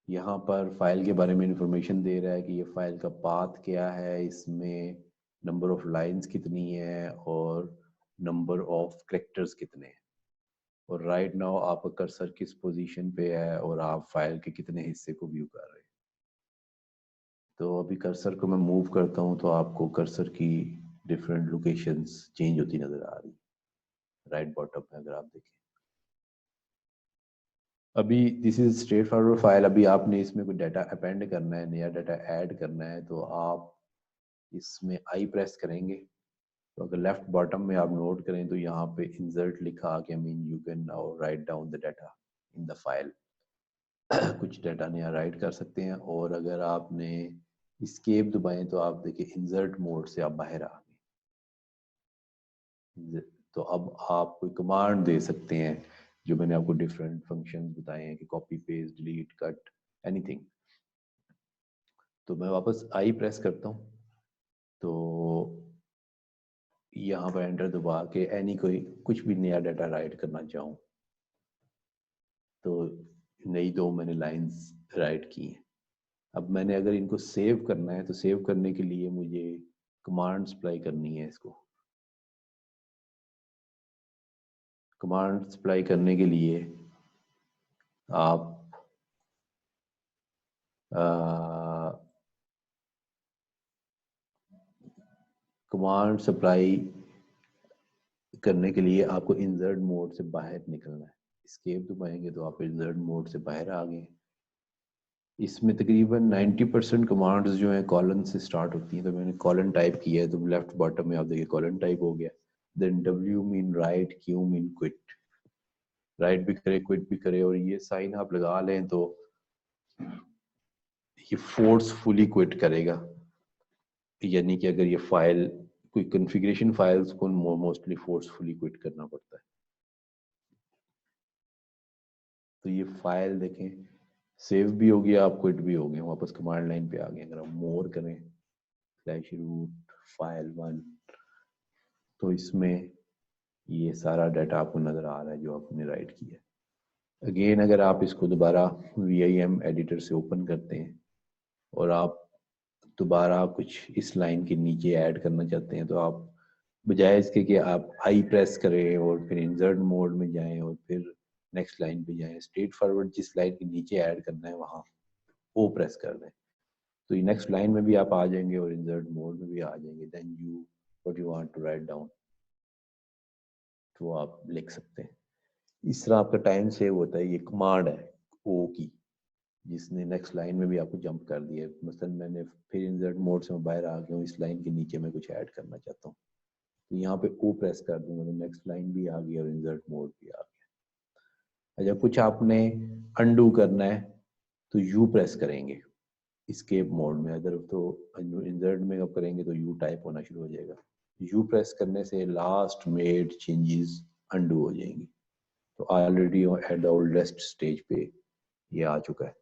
यहाँ पर फाइल के बारे में इंफॉर्मेशन दे रहा है कि ये फाइल का पाथ क्या है, इसमें नंबर ऑफ लाइंस कितनी है और नंबर ऑफ कैरेक्टर्स कितने हैं, और राइट नाउ आपका कर्सर किस पोजीशन पे है और आप फाइल के कितने हिस्से को व्यू कर रहे हैं। तो अभी कर्सर को मैं मूव करता हूँ तो आपको कर्सर की डिफरेंट लोकेशंस चेंज होती नजर आ रही राइट बॉटम में अगर आप देखें। अभी this is straight forward file. अभी आपने इसमें कोई डाटा अपेंड करना है, नया डाटा ऐड करना है, तो आप इसमें आई प्रेस करेंगे। तो अगर लेफ्ट बॉटम में आप नोट करें तो यहाँ पे इंसर्ट लिखा कि mean you can now write down the data in the file. कुछ डाटा नया राइट कर सकते हैं। और अगर आपने एस्केप दबाएं तो आप देखिए इंसर्ट मोड से आप बाहर आ गए। तो अब आप कोई कमांड दे सकते हैं, जो मैंने आपको डिफरेंट फंक्शंस बताए हैं कि copy paste delete cut anything. तो मैं वापस आई प्रेस करता हूँ तो यहाँ पर एंटर दबा के कोई कुछ भी नया डाटा राइट करना चाहूँ तो नई दो मैंने लाइंस राइट की हैं। अब मैंने अगर इनको सेव करना है तो सेव करने के लिए मुझे कमांड अप्लाई करनी है। इसको कमांड अप्लाई करने के लिए आप कमांड अप्लाई करने के लिए आपको इंसर्ट मोड से बाहर निकलना है। एस्केप दबाएंगे तो आप इंसर्ट मोड से बाहर आ गए। इसमें तकरीबन 90% कमांड्स जो हैं कॉलन से स्टार्ट होती हैं। तो मैंने कॉलन टाइप किया है तो लेफ्ट बॉटम में आप देखिए कॉलन टाइप हो गया। Then W mean write, Q mean quit. Write भी करे क्विट भी करे, और ये साइन आप लगा लें तो ये फोर्सफुली क्विट करेगा। यानी कि अगर ये फाइल कोई कॉन्फ़िगरेशन फाइल्स को मोस्टली फोर्सफुली क्विट करना पड़ता है। तो ये फाइल देखें सेव भी हो गया, आप क्विट भी हो गए, वापस कमांड लाइन पे आ गए। अगर हम मोर करें /root फाइल 1 तो इसमें ये सारा डाटा आपको नजर आ रहा है जो आपने राइट किया। अगेन अगर आप इसको दोबारा VIM एडिटर से ओपन करते हैं और आप दोबारा कुछ इस लाइन के नीचे ऐड करना चाहते हैं तो आप बजाय इसके कि आप आई प्रेस करें और फिर इंसर्ट मोड में जाएं और फिर नेक्स्ट लाइन पे जाएं, स्ट्रेट फॉरवर्ड जिस लाइन के नीचे ऐड करना है वहाँ ओ प्रेस कर दें, तो ये नेक्स्ट लाइन में भी आप आ जाएंगे और इंसर्ट मोड में भी आ जाएंगे। Then you what you want to write down तो आप लिख सकते हैं। इस तरह आपका टाइम सेव होता है। ये कमांड है ओ की, जिसने नेक्स्ट लाइन में भी आपको जंप कर दिया है। मसलन मैंने फिर इंसर्ट मोड से मैं बाहर आ गया हूँ, इस लाइन के नीचे मैं कुछ ऐड करना चाहता हूँ, तो यहाँ पे ओ प्रेस कर दूंगा तो नेक्स्ट लाइन भी आ गई और इंसर्ट मोड भी आ गया। अच्छा, कुछ आपने अनडू करना है तो यू प्रेस करेंगे एस्केप मोड में, अगर तो इंसर्ट में आप करेंगे तो यू टाइप होना शुरू हो जाएगा। यू प्रेस करने से लास्ट मेड चेंजेस अनडू हो जाएंगी। तो already at the oldest stage पे ये आ चुका है।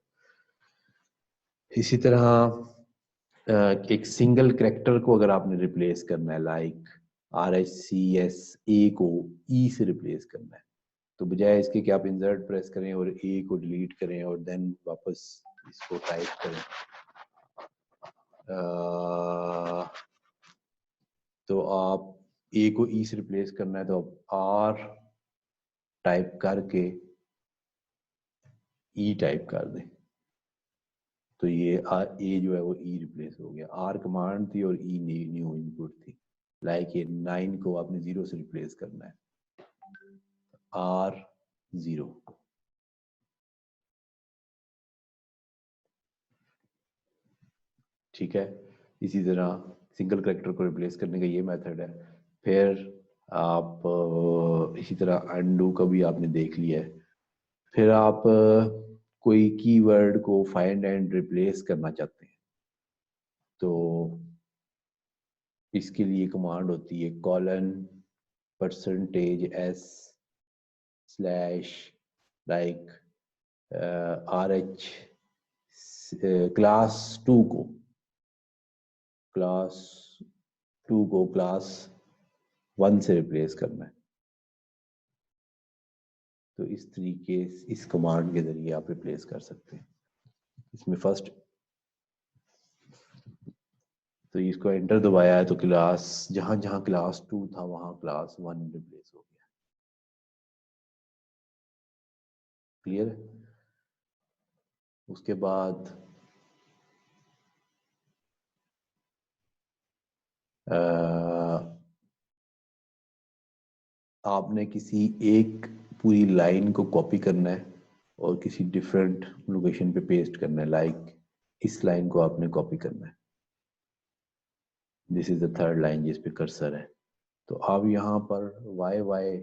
इसी तरह एक सिंगल कैरेक्टर को अगर आपने रिप्लेस करना है, लाइक RHCS को ई से रिप्लेस करना है, तो बजाय इसके कि आप इंसर्ट प्रेस करें और ए को डिलीट करें और देन वापस इसको टाइप करें, तो आप ए को ई से रिप्लेस करना है तो आप आर टाइप करके ई टाइप कर दें, तो ये ए जो है वो ई रिप्लेस हो गया। आर कमांड थी और ई न्यू इनपुट थी। लाइक ये 9 को आपने 0 से रिप्लेस करना है, R0। ठीक है, इसी तरह सिंगल कैरेक्टर को रिप्लेस करने का ये मेथड है। फिर आप इसी तरह अनडू का भी आपने देख लिया है। फिर आप कोई कीवर्ड को फाइंड एंड रिप्लेस करना चाहते हैं, तो इसके लिए कमांड होती है %s / लाइक RH क्लास 2 को क्लास 1 से रिप्लेस करना है। तो इस तरीके इस कमांड के जरिए आप रिप्लेस कर सकते हैं। इसमें फर्स्ट तो इसको एंटर दबाया है तो क्लास जहां जहां क्लास 2 था वहां क्लास 1 रिप्लेस हो गया। क्लियर है? उसके बाद आपने किसी एक पूरी लाइन को कॉपी करना है और किसी डिफरेंट लोकेशन पे पेस्ट करना है। लाइक इस लाइन को आपने कॉपी करना है, this is the third line जिस पे कर्सर है। तो आप यहाँ पर YY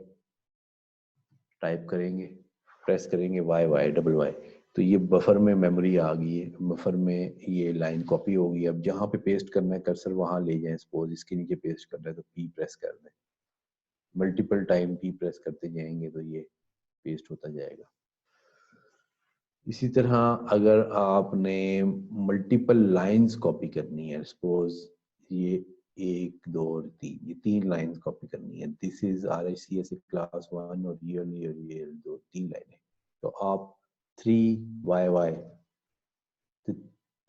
टाइप करेंगे, प्रेस करेंगे YY तो ये बफर में मेमोरी आ गई है, बफर में ये लाइन कॉपी हो गई। अब जहाँ पे पेस्ट करना है कर्सर वहां ले जाएं। सपोज इसके नीचे पेस्ट करना है तो P प्रेस कर दें, मल्टीपल टाइम P प्रेस करते जाएंगे तो ये पेस्ट होता जाएगा। इसी तरह अगर आपने मल्टीपल लाइंस कॉपी करनी है, सपोज ये 1 2 और 3 ये 3 लाइंस कॉपी करनी है, दिस इज RHCS क्लास 1 और ये 2 3 लाइनें, तो आप 3YY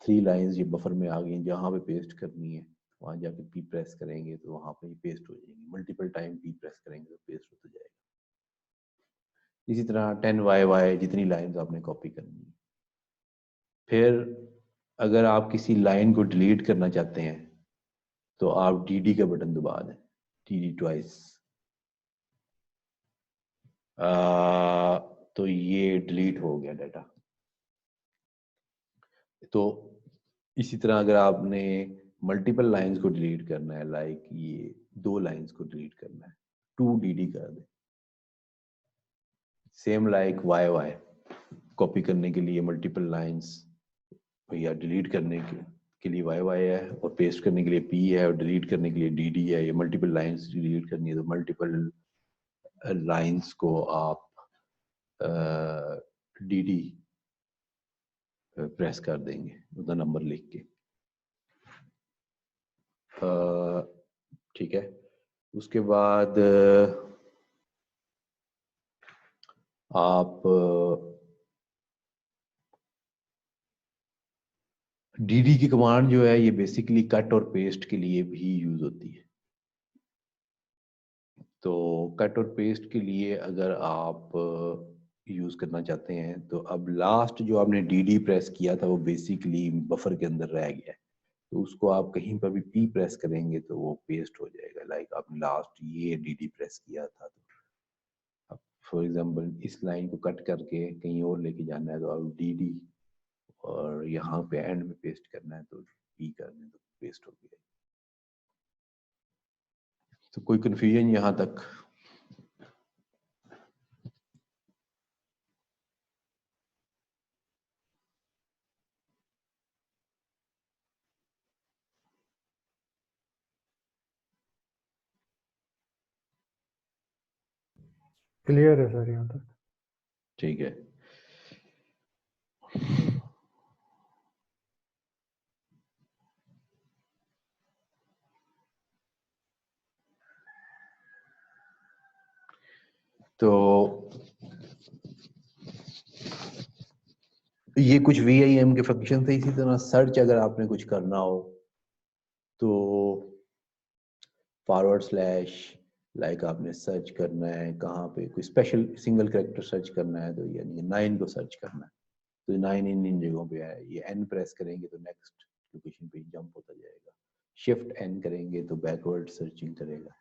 3 लाइंस ये बफर में आ गई, जहाँ पे पेस्ट करनी है वहां जाके P प्रेस करेंगे तो वहां पे पेस्ट हो जाएंगी। मल्टीपल टाइम P प्रेस करेंगे तो पेस्ट होता जाएगा। इसी तरह 10YY जितनी लाइंस आपने कॉपी करनी है। फिर अगर आप किसी लाइन को डिलीट करना चाहते हैं तो आप DD का बटन दबा दें, DD ट्वाइस, तो ये डिलीट हो गया डाटा। तो इसी तरह अगर आपने मल्टीपल लाइंस को डिलीट करना है, लाइक ये 2 लाइंस को डिलीट करना है, 2DD कर दें। सेम लाइक YY कॉपी करने के लिए मल्टीपल लाइंस या डिलीट करने के लिए YY है और पेस्ट करने के लिए P है और डिलीट करने के लिए DD है। ये मल्टीपल लाइंस डिलीट करनी है तो मल्टीपल लाइंस को आप DD प्रेस कर देंगे उसका नंबर लिख के। ठीक है, उसके बाद आप DD की कमांड जो है ये बेसिकली कट और पेस्ट के लिए भी यूज होती है। तो कट और पेस्ट के लिए अगर आप यूज़ करना चाहते हैं तो अब लास्ट जो आपने डी प्रेस किया था वो बेसिकली बफर के अंदर रह गया है, तो उसको आप कहीं पर भी पी प्रेस करेंगे तो वो पेस्ट हो जाएगा। लाइक आपने लास्ट ये डी प्रेस किया था, तो अब फॉर एग्जांपल इस लाइन को कट करके कहीं और लेके जाना है तो आप डी और यहाँ पे एंड में पेस्ट करना है तो पी करना है तो पेस्ट हो गया। तो कोई कंफ्यूजन यहाँ तक? क्लियर है सर यहाँ तक। ठीक है। तो ये कुछ VIM के फंक्शन थे। इसी तरह सर्च अगर आपने कुछ करना हो तो फॉरवर्ड स्लैश लाइक आपने सर्च करना है कहाँ पे, कोई स्पेशल सिंगल कैरेक्टर सर्च करना है तो यानी 9 को सर्च करना है तो 9 इन जगहों पे है। ये N प्रेस करेंगे तो नेक्स्ट लोकेशन पे जंप होता जाएगा। शिफ्ट N करेंगे तो बैकवर्ड सर्चिंग करेगा।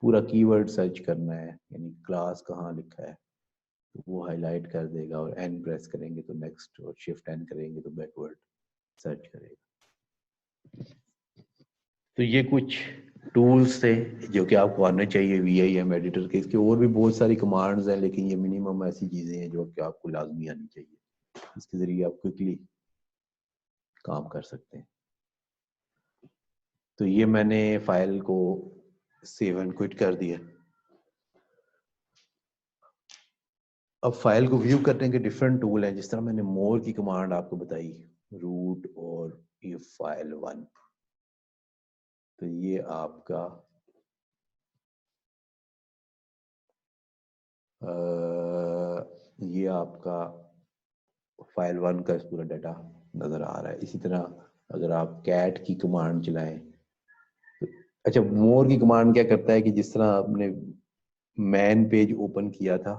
पूरा कीवर्ड सर्च करना है यानी क्लास कहाँ लिखा है तो वो हाईलाइट कर देगा, और N प्रेस करेंगे तो नेक्स्ट, और शिफ्ट N करेंगे तो बैकवर्ड सर्च करेगा। तो ये कुछ टूल्स थे जो कि आपको आने चाहिए VIM एडिटर के। इसके और भी बहुत सारी कमांड्स हैं, लेकिन ये मिनिमम ऐसी चीजें हैं जो कि आपको लाजमी आनी चाहिए। इसके जरिए आप क्विकली काम कर सकते हैं। तो ये मैंने फाइल को सेव एंड क्विट कर दिया। अब फाइल को व्यू करने के डिफरेंट टूल हैं, जिस तरह मैंने मोर की कमांड आपको बताई, रूट और ये file1। तो ये आपका ये आपका file1 का पूरा डाटा नजर आ रहा है। इसी तरह अगर आप कैट की कमांड चलाएं तो अच्छा, मोर की कमांड क्या करता है कि जिस तरह आपने मैन पेज ओपन किया था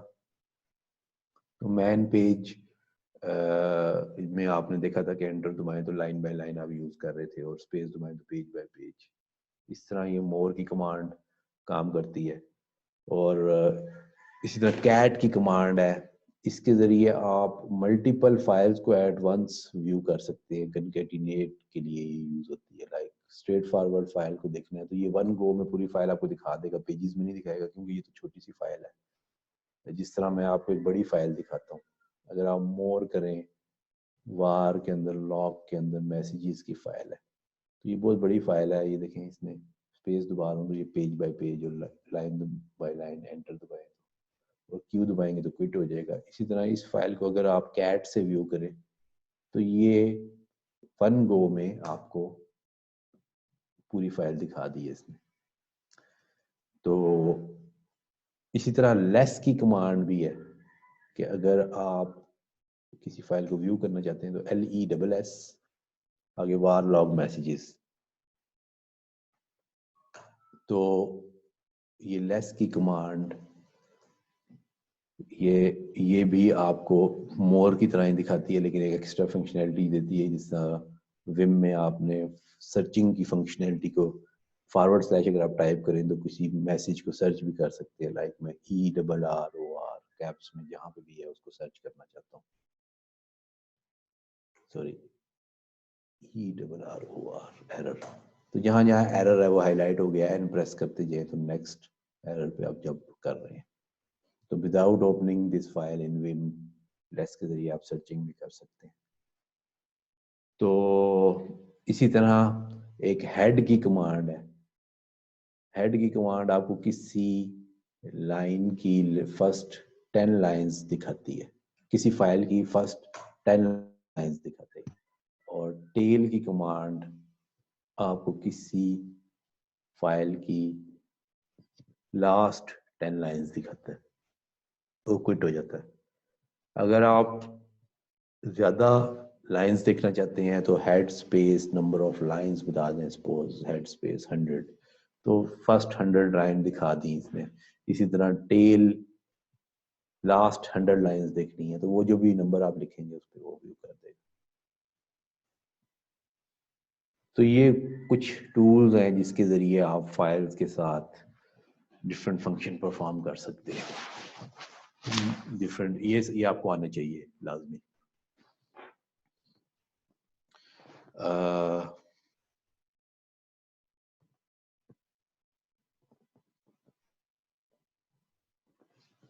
तो मैन पेज में आपने देखा था कि एंटर दबाएं तो लाइन बाय लाइन आप यूज कर रहे थे, और स्पेस दबाएं तो पेज बाय पेज। इस तरह ये मोर की कमांड काम करती है। और इसी तरह कैट की कमांड है, इसके जरिए आप मल्टीपल फाइल्स को एट वंस व्यू कर सकते हैं। कनकैटिनेट के लिए यूज होती है। लाइक स्ट्रेट फॉरवर्ड फाइल को देखना है तो ये वन गो में पूरी फाइल आपको दिखा देगा, पेजेस में नहीं दिखाएगा, क्योंकि ये तो छोटी सी फाइल है। जिस तरह मैं आपको एक बड़ी फाइल दिखाता हूँ, अगर आप मोर करें, वार के अंदर, लॉग के अंदर मैसेजेस की फाइल है, तो ये बहुत बड़ी फाइल है। ये देखें, इसमें स्पेस दबा रहा हूँ तो ये पेज बाय पेज और लाइन बाय लाइन, एंटर दबाएं और क्यू दबाएंगे तो क्विट हो जाएगा। इसी तरह इस फाइल को अगर आप कैट से व्यू करें तो ये वन गो में आपको पूरी फाइल दिखा दी है इसने। तो इसी तरह लेस की कमांड भी है कि अगर आप किसी फाइल को व्यू करना चाहते हैं तो LESS आगे वार लॉग मैसेजेस। तो ये लेस की कमांड ये भी आपको मोर की तरह ही दिखाती है, लेकिन एक एक्स्ट्रा फंक्शनैलिटी देती है। जिस तरह विम में आपने सर्चिंग की फंक्शनैलिटी को फॉरवर्ड स्लैश अगर आप टाइप करें तो किसी मैसेज को सर्च भी कर सकते हैं। लाइक मैं ERROR कैप्स में जहां पे भी है उसको सर्च करना चाहता हूँ, सॉरी ERROR एरर, तो जहां जहां एरर है वो हाईलाइट हो गया। एन प्रेस करते जाए तो नेक्स्ट एरर पे आप जंप कर रहे हैं। तो without opening this file in Vim, less के जरिए आप सर्चिंग भी कर सकते हैं। तो इसी तरह एक हेड की कमांड है। हेड की कमांड आपको किसी लाइन की फर्स्ट 10 लाइंस दिखाती है, किसी फाइल की फर्स्ट 10 लाइंस दिखाती है। और टेल की कमांड आपको किसी फाइल की लास्ट 10 लाइंस दिखाता है, वो क्विट हो जाता है। अगर आप ज्यादा लाइंस देखना चाहते हैं तो head space number of lines बता दें, सपोज हेड स्पेस 100, तो फर्स्ट 100 लाइन दिखा दी इसने। इसी तरह टेल लास्ट 100 लाइंस देखनी है तो वो जो भी नंबर आप लिखेंगे उस पर वो व्यू कर देगा। तो ये कुछ टूल्स हैं जिसके जरिए आप फाइल्स के साथ डिफरेंट फंक्शन परफॉर्म कर सकते हैं। डिफरेंट ये आपको आना चाहिए लाजमी।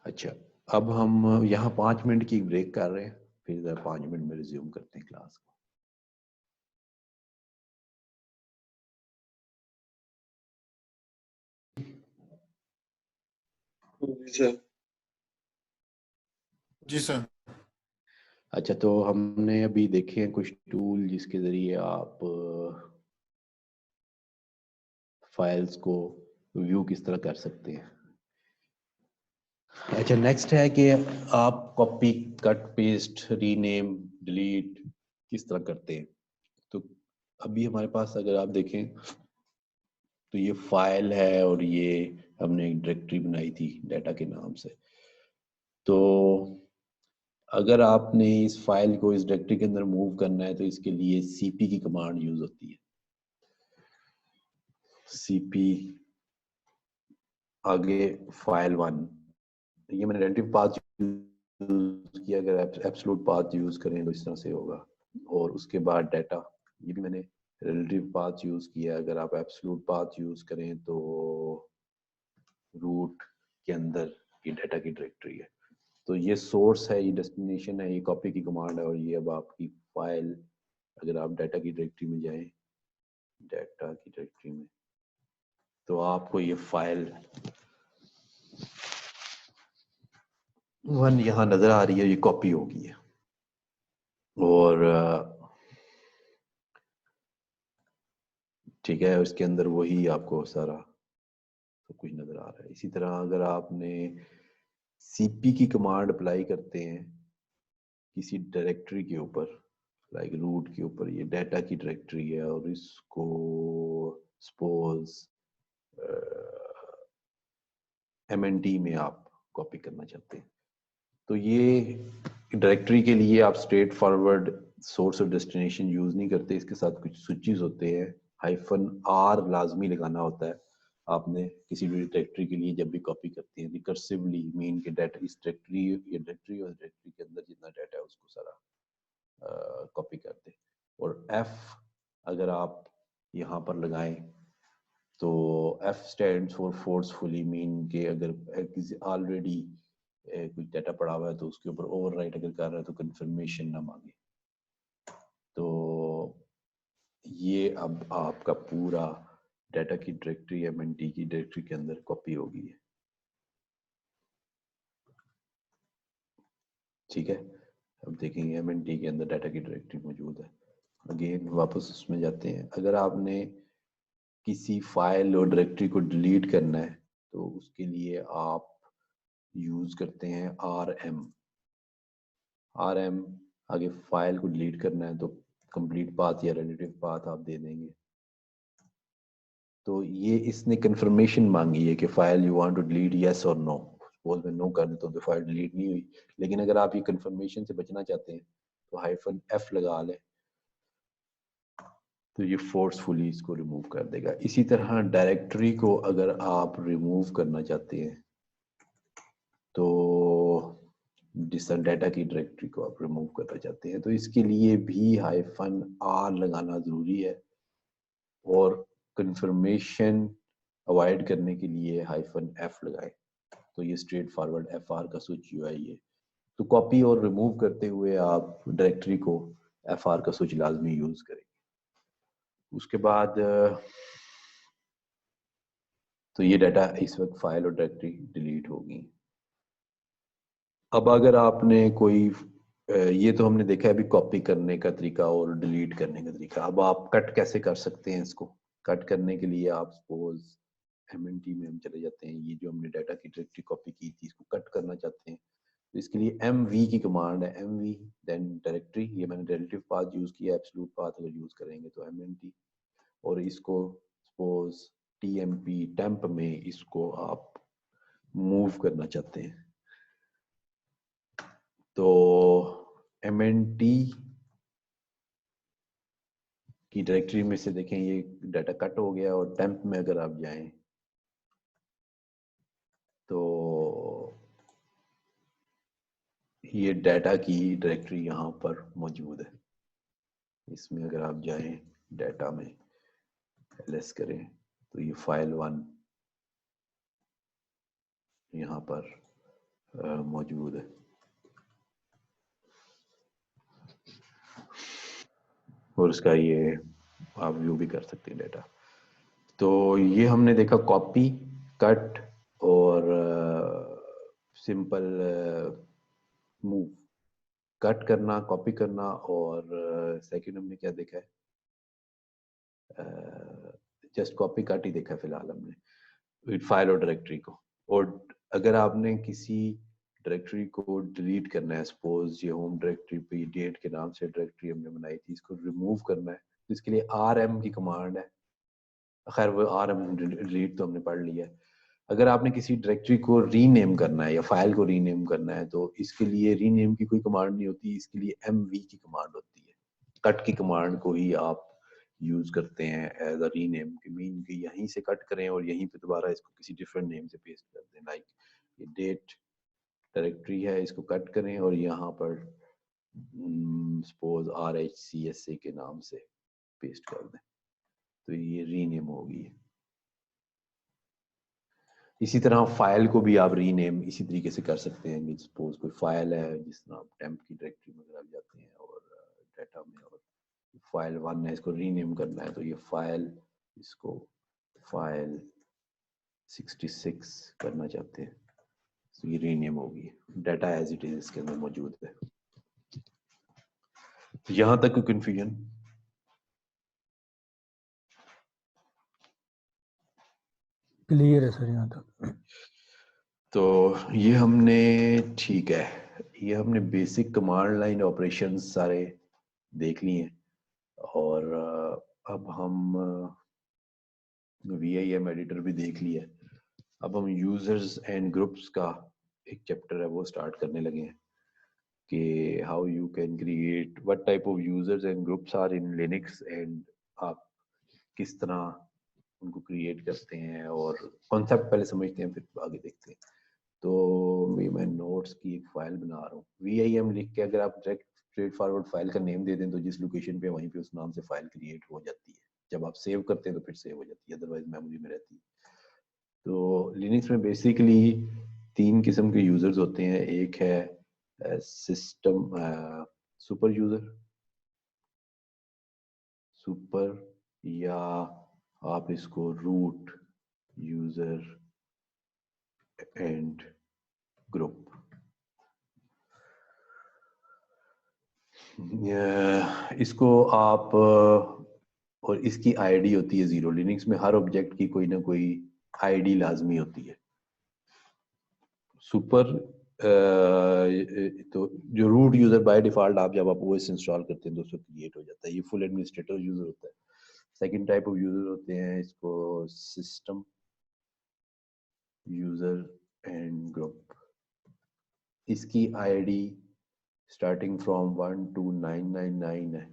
अच्छा, अब हम यहाँ 5 मिनट की ब्रेक कर रहे हैं, फिर 5 मिनट में रिज्यूम करते हैं क्लास को। जी सर। अच्छा, तो हमने अभी देखे हैं कुछ टूल जिसके जरिए आप फाइल्स को व्यू किस तरह कर सकते हैं। अच्छा, नेक्स्ट है कि आप copy, cut, paste, rename, delete किस तरह करते हैं। तो अभी हमारे पास अगर आप देखें तो ये फाइल है और ये हमने एक डायरेक्टरी बनाई थी डाटा के नाम से। तो अगर आपने इस फाइल को इस डायरेक्टरी के अंदर मूव करना है तो इसके लिए cp की कमांड यूज होती है। cp आगे file1, ये मैंने रिलेटिव पाथ यूज किया, अगर एब्सोल्यूट पाथ यूज करें तो इस तरह से होगा। और उसके बाद डाटा, ये भी मैंने रिलेटिव पाथ यूज किया, अगर आप एब्सोल्यूट पाथ यूज करें तो रूट के अंदर ये डाटा की डायरेक्टरी है। तो ये सोर्स है, ये डेस्टिनेशन है, ये कॉपी की कमांड है, और ये अब आपकी फाइल, अगर आप डाटा की डायरेक्टरी में जाएं, डाटा की डायरेक्टरी में, तो आपको ये फाइल 1 यहाँ नजर आ रही है, ये कॉपी होगी है। और ठीक है, उसके अंदर वही आपको सारा सब कुछ नजर आ रहा है। इसी तरह अगर आपने cp की कमांड अप्लाई करते हैं किसी डायरेक्टरी के ऊपर, लाइक रूट के ऊपर, ये डाटा की डायरेक्टरी है और इसको सपोज mnt में आप कॉपी करना चाहते हैं, तो ये डायरेक्टरी के लिए आप स्ट्रेट फॉरवर्ड सोर्स और डेस्टिनेशन यूज नहीं करते, इसके साथ कुछ स्विचेस होते हैं। -r लाजमी लगाना होता है आपने किसी भी डायरेक्टरी के लिए जब भी कॉपी करते हैं, रिकर्सिवली मीन के डाटा इस डायरेक्टरी, ये डायरेक्टरी और डायरेक्टरी के अंदर जितना डाटा है उसको सारा कॉपी करते हैं। और f अगर आप यहाँ पर लगाएं तो f stands for forcefully, mean के अगर किसी ऑलरेडी कुछ डाटा पड़ा हुआ है तो उसके ऊपर ओवरराइट अगर कर रहा है तो कंफर्मेशन ना मांगे। तो ये अब आपका पूरा डाटा की डायरेक्टरी mnt की डायरेक्टरी के अंदर कॉपी होगी है। ठीक है, अब देखेंगे mnt के अंदर डाटा की डायरेक्टरी मौजूद है। अगेन वापस उसमें जाते हैं। अगर आपने किसी फाइल और डायरेक्टरी को डिलीट करना है तो उसके लिए आप यूज करते हैं rm। आगे फाइल को डिलीट करना है तो कंप्लीट पाथ या रिलेटिव पाथ आप दे देंगे। तो ये इसने कंफर्मेशन मांगी है कि file you want to delete, yes और नो। सपोज मैं नो कर देता हूँ तो फाइल डिलीट नहीं हुई, लेकिन अगर आप ये कंफर्मेशन से बचना चाहते हैं तो -f लगा लें, तो ये फोर्सफुली इसको रिमूव कर देगा। इसी तरह डायरेक्टरी को अगर आप रिमूव करना चाहते हैं तो जिस डाटा की डायरेक्टरी को आप रिमूव करना चाहते हैं तो इसके लिए भी -r लगाना जरूरी है, और कंफर्मेशन अवॉइड करने के लिए -f लगाएं। तो ये स्ट्रेट फॉरवर्ड fr का स्विच UI है। तो कॉपी और रिमूव करते हुए आप डायरेक्टरी को fr का स्विच लाजमी यूज करें। उसके बाद तो ये डाटा इस वक्त फाइल और डायरेक्टरी डिलीट होगी। अब अगर आपने कोई ये तो हमने देखा है अभी कॉपी करने का तरीका और डिलीट करने का तरीका। अब आप कट कैसे कर सकते हैं इसको। कट करने के लिए आप सपोज mnt में हम चले जाते हैं, ये जो हमने डाटा की डायरेक्टरी कॉपी की थी इसको कट करना चाहते हैं तो इसके लिए mv की कमांड है, mv देन डायरेक्टरी। ये मैंने रिलेटिव पाथ यूज किया, एब्सोल्यूट पाथ अगर यूज करेंगे तो mnt, और इसको सपोज टीएमपी टेम्प में इसको आप मूव करना चाहते हैं, तो mnt की डायरेक्टरी में से देखें ये डाटा कट हो गया, और टेम्प में अगर आप जाएं तो ये डाटा की डायरेक्टरी यहाँ पर मौजूद है। इसमें अगर आप जाएं डाटा में ls करें तो ये फाइल 1 यहाँ पर मौजूद है, और उसका ये आप व्यू भी कर सकते हैं डाटा। तो ये हमने देखा कॉपी, कट और सिंपल मूव। कट करना, कॉपी करना, और सेकंड हमने क्या देखा है, जस्ट कॉपी कट ही देखा है फिलहाल हमने फाइल और डायरेक्टरी को। और अगर आपने किसी डायरेक्टरी को डिलीट करना है, सपोज ये होम डायरेक्टरी पे डेट के नाम से डायरेक्टरी हमने बनाई थी, इसको रिमूव करना है, तो इसके लिए rm की कमांड है। खैर वो rm डिलीट तो हमने पढ़ लिया है। अगर आपने किसी डायरेक्टरी को रीनेम करना है या फाइल को रीनेम करना है, तो इसके लिए रीनेम की कोई कमांड नहीं होती, इसके लिए mv की कमांड होती है। कट की कमांड को ही आप यूज करते हैं एज अ रीनेम, की मीन कि यहीं से कट करें और यहीं पे दोबारा इसको किसी डिफरेंट नेम से पेस्ट कर दें। लाइक ये डेट डायरेक्टरी है, इसको कट करें और यहाँ पर सपोज rhcsa के नाम से पेस्ट कर दें, तो ये रीनेम होगी। इसी तरह फाइल को भी आप रीनेम इसी तरीके से कर सकते हैं। सपोज कोई फाइल है, जिस तरह आप टेम्प की डायरेक्टरी में अगर आप जाते हैं और डाटा में, और फाइल 1 है, इसको रीनेम करना है, तो ये फाइल, इसको फाइल 66 करना चाहते हैं, तो ये रीनेम होगी। डाटा एज इट इज इसके अंदर मौजूद है। यहां तक कोई कंफ्यूजन? क्लियर है सर यहाँ तक। तो ये हमने, ठीक है, ये हमने बेसिक कमांड लाइन ऑपरेशंस सारे देख लिए हैं, और अब हम VIM एडिटर भी देख लिया है। अब हम यूजर्स एंड ग्रुप्स का एक चैप्टर है वो स्टार्ट करने लगे हैं, कि how you can create, what type of users and groups are in Linux, and आप किस तरह उनको क्रिएट करते हैं, और कॉन्सेप्ट पहले समझते हैं फिर आगे देखते हैं। तो मैं नोट्स की एक फाइल बना रहा हूँ, VIM लिख के अगर आप डायरेक्ट स्ट्रेट फॉरवर्ड फाइल का नेम दे दें तो जिस लोकेशन पे वहीं पे उस नाम से फाइल क्रिएट हो जाती है। जब आप सेव करते हैं तो फिर सेव हो जाती है, अदरवाइज मेमोरी में रहती है। तो लिनक्स में बेसिकली 3 किस्म के यूजर्स होते हैं। एक है सिस्टम सुपर यूजर, सुपर, या आप इसको रूट यूजर एंड ग्रुप, इसको आप और इसकी आईडी होती है 0। लिनक्स में हर ऑब्जेक्ट की कोई ना कोई आईडी लाजमी होती है। सुपर तो जो रूट यूजर बाय डिफॉल्ट आप जब आप ओएस इंस्टॉल करते हैं तो उसको क्रिएट हो जाता है, ये फुल एडमिनिस्ट्रेटर यूजर होता है। सेकंड टाइप ऑफ यूजर होते हैं इसको सिस्टम यूजर एंड ग्रुप, इसकी आईडी स्टार्टिंग फ्रॉम 12999 है।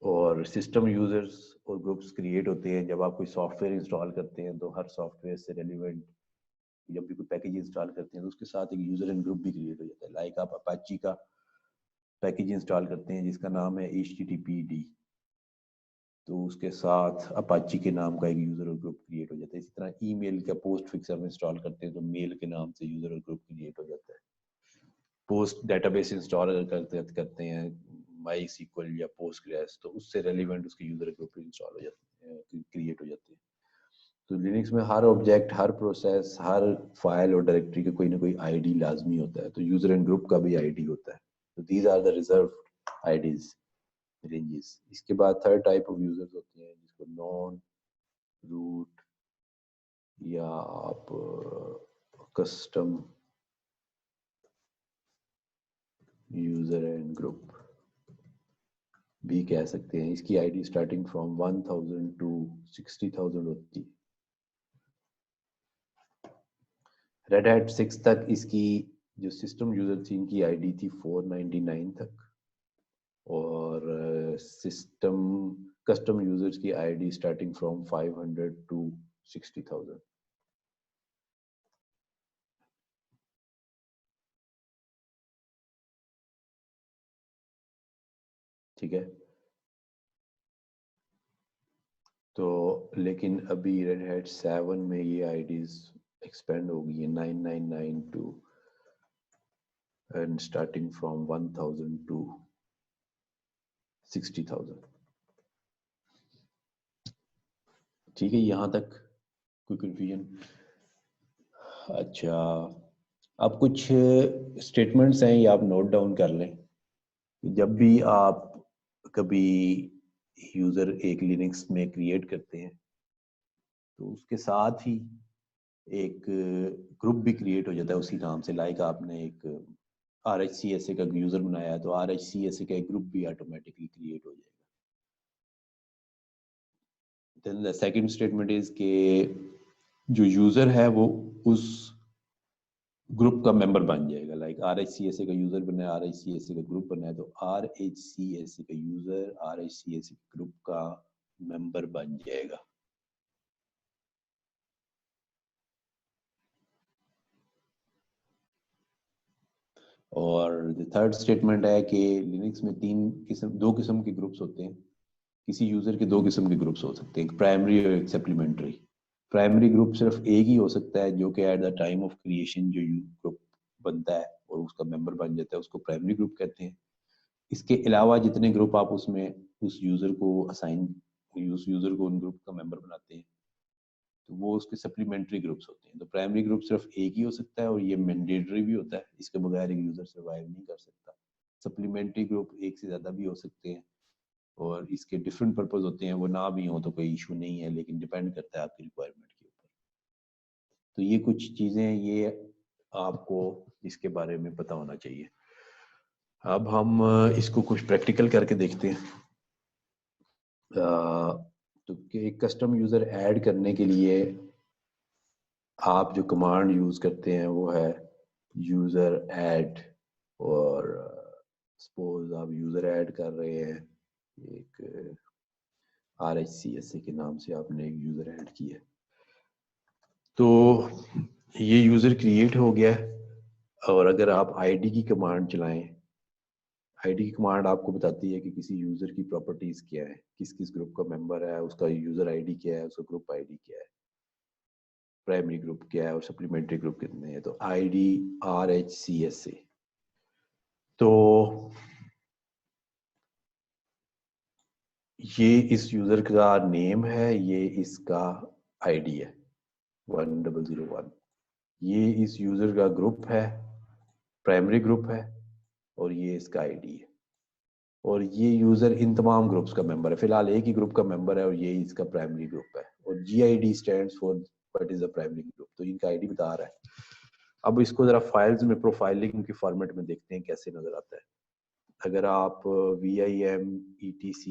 और सिस्टम यूजर्स और ग्रुप्स क्रिएट होते हैं जब आप कोई सॉफ्टवेयर इंस्टॉल करते हैं, तो हर सॉफ्टवेयर से रेलिवेंट जब भी कोई पैकेज इंस्टॉल करते हैं तो उसके साथ एक यूजर एंड ग्रुप भी क्रिएट हो जाता है। लाइक आप अपाची का पैकेज इंस्टॉल करते हैं जिसका नाम है HTTPD, तो उसके साथ अपाची के नाम का एक यूजर और ग्रुप क्रिएट हो जाता है। इसी तरह ईमेल का पोस्ट फिक्सर इंस्टॉल करते हैं तो मेल के नाम से यूजर और ग्रुप क्रिएट हो जाता है। पोस्ट डेटाबेस इंस्टॉल अगर करते हैं MySQL या पोस्टग्रेस, तो उससे रेलिवेंट उसके यूजर ग्रुप इंस्टॉल हो जाते हैं, क्रिएट हो जाते हैं। तो लिनक्स में हर ऑब्जेक्ट, हर प्रोसेस, हर फाइल और डायरेक्टरी का कोई ना कोई आईडी लाजमी होता है, तो यूजर एंड ग्रुप का भी आईडी होता है। तो these are the reserved IDs ranges. इसके बाद थर्ड टाइप ऑफ यूजर्स होते हैं जिसको नॉन रूट या आप कस्टम यूजर एंड ग्रुप भी कह सकते हैं। इसकी आईडी स्टार्टिंग फ्रॉम 1000 टू 60,000 होती है। रेड हैट 6 तक इसकी जो सिस्टम यूजर थी इनकी आईडी थी 499 तक, और सिस्टम कस्टम यूजर्स की आईडी स्टार्टिंग फ्रॉम 500 टू 60,000। ठीक है, तो लेकिन अभी रेड हैट 7 में ये आईडीज एक्सपेंड हो गई है 999 एंड स्टार्टिंग फ्रॉम 1000 टू 60,000। ठीक है, यहाँ तक कोई कंफ्यूजन? अच्छा, अब कुछ स्टेटमेंट्स हैं, ये आप नोट डाउन कर लें। जब भी आप कभी यूज़र एक लिनक्स में क्रिएट करते हैं तो उसके साथ ही एक ग्रुप भी क्रिएट हो जाता है उसी नाम से। लाइक आपने एक RHCSA का यूज़र बनाया है तो RHCSA का एक ग्रुप भी ऑटोमेटिकली क्रिएट हो जाएगा। Then the second statement is के जो यूज़र है वो उस ग्रुप का मेंबर बन जाएगा। लाइक RHCSA का यूज़र बना है, RHCSA का ग्रुप बना है, तो RHCSA का यूज़र RHCSA ग्रुप का मेंबर बन जाएगा। और थर्ड स्टेटमेंट है कि लिनक्स में दो किस्म के ग्रुप्स होते हैं। किसी यूजर के दो किस्म के ग्रुप्स हो सकते हैं, एक प्राइमरी और एक सप्लीमेंट्री। प्राइमरी ग्रुप सिर्फ एक ही हो सकता है जो कि at the time of creation जो ग्रुप बनता है और उसका मेंबर बन जाता है उसको प्राइमरी ग्रुप कहते हैं। इसके अलावा जितने ग्रुप आप उसमें उस यूजर को उन ग्रुप का मेंबर बनाते हैं तो वो उसके सप्लीमेंट्री ग्रुप्स होते हैं। तो प्राइमरी ग्रुप सिर्फ एक ही हो सकता है और ये मैंडेटरी भी होता है, इसके बगैर एक यूजर सर्वाइव नहीं कर सकता। सप्लीमेंट्री ग्रुप एक से ज़्यादा भी हो सकते हैं और इसके डिफरेंट पर्पस होते हैं, वो ना भी हो तो कोई इशू नहीं है, लेकिन डिपेंड करता है आपकी रिक्वायरमेंट के ऊपर। तो ये कुछ चीज़ें ये आपको इसके बारे में पता होना चाहिए। अब हम इसको कुछ प्रैक्टिकल करके देखते हैं। तो एक कस्टम यूज़र ऐड करने के लिए आप जो कमांड यूज़ करते हैं वो है यूज़र ऐड। और सपोज आप यूज़र ऐड कर रहे हैं, एक RHCSA के नाम से आपने एक यूज़र ऐड किया, तो ये यूज़र क्रिएट हो गया। और अगर आप आईडी की कमांड चलाएं, आईडी की कमांड आपको बताती है कि किसी यूज़र की प्रॉपर्टीज़ क्या है, किस किस ग्रुप का मेंबर है, उसका यूज़र आईडी क्या है, उसका ग्रुप आईडी क्या है, प्राइमरी ग्रुप क्या है और सप्लीमेंट्री ग्रुप कितने हैं। तो आईडी RHCSA, तो ये इस यूज़र का नेम है, ये इसका आईडी है 1001। ये इस यूज़र का ग्रुप है, प्राइमरी ग्रुप है, और ये इसका आईडी है। और ये यूज़र इन तमाम ग्रुप्स का मेंबर है, फिलहाल एक ही ग्रुप का मेंबर है और ये इसका प्राइमरी ग्रुप है। और GID stands for what is the primary group, तो इनका आईडी बता रहा है। अब इसको जरा फाइल्स में प्रोफाइलिंग के फॉर्मेट में देखते हैं कैसे नजर आता है। अगर आप VIM ETC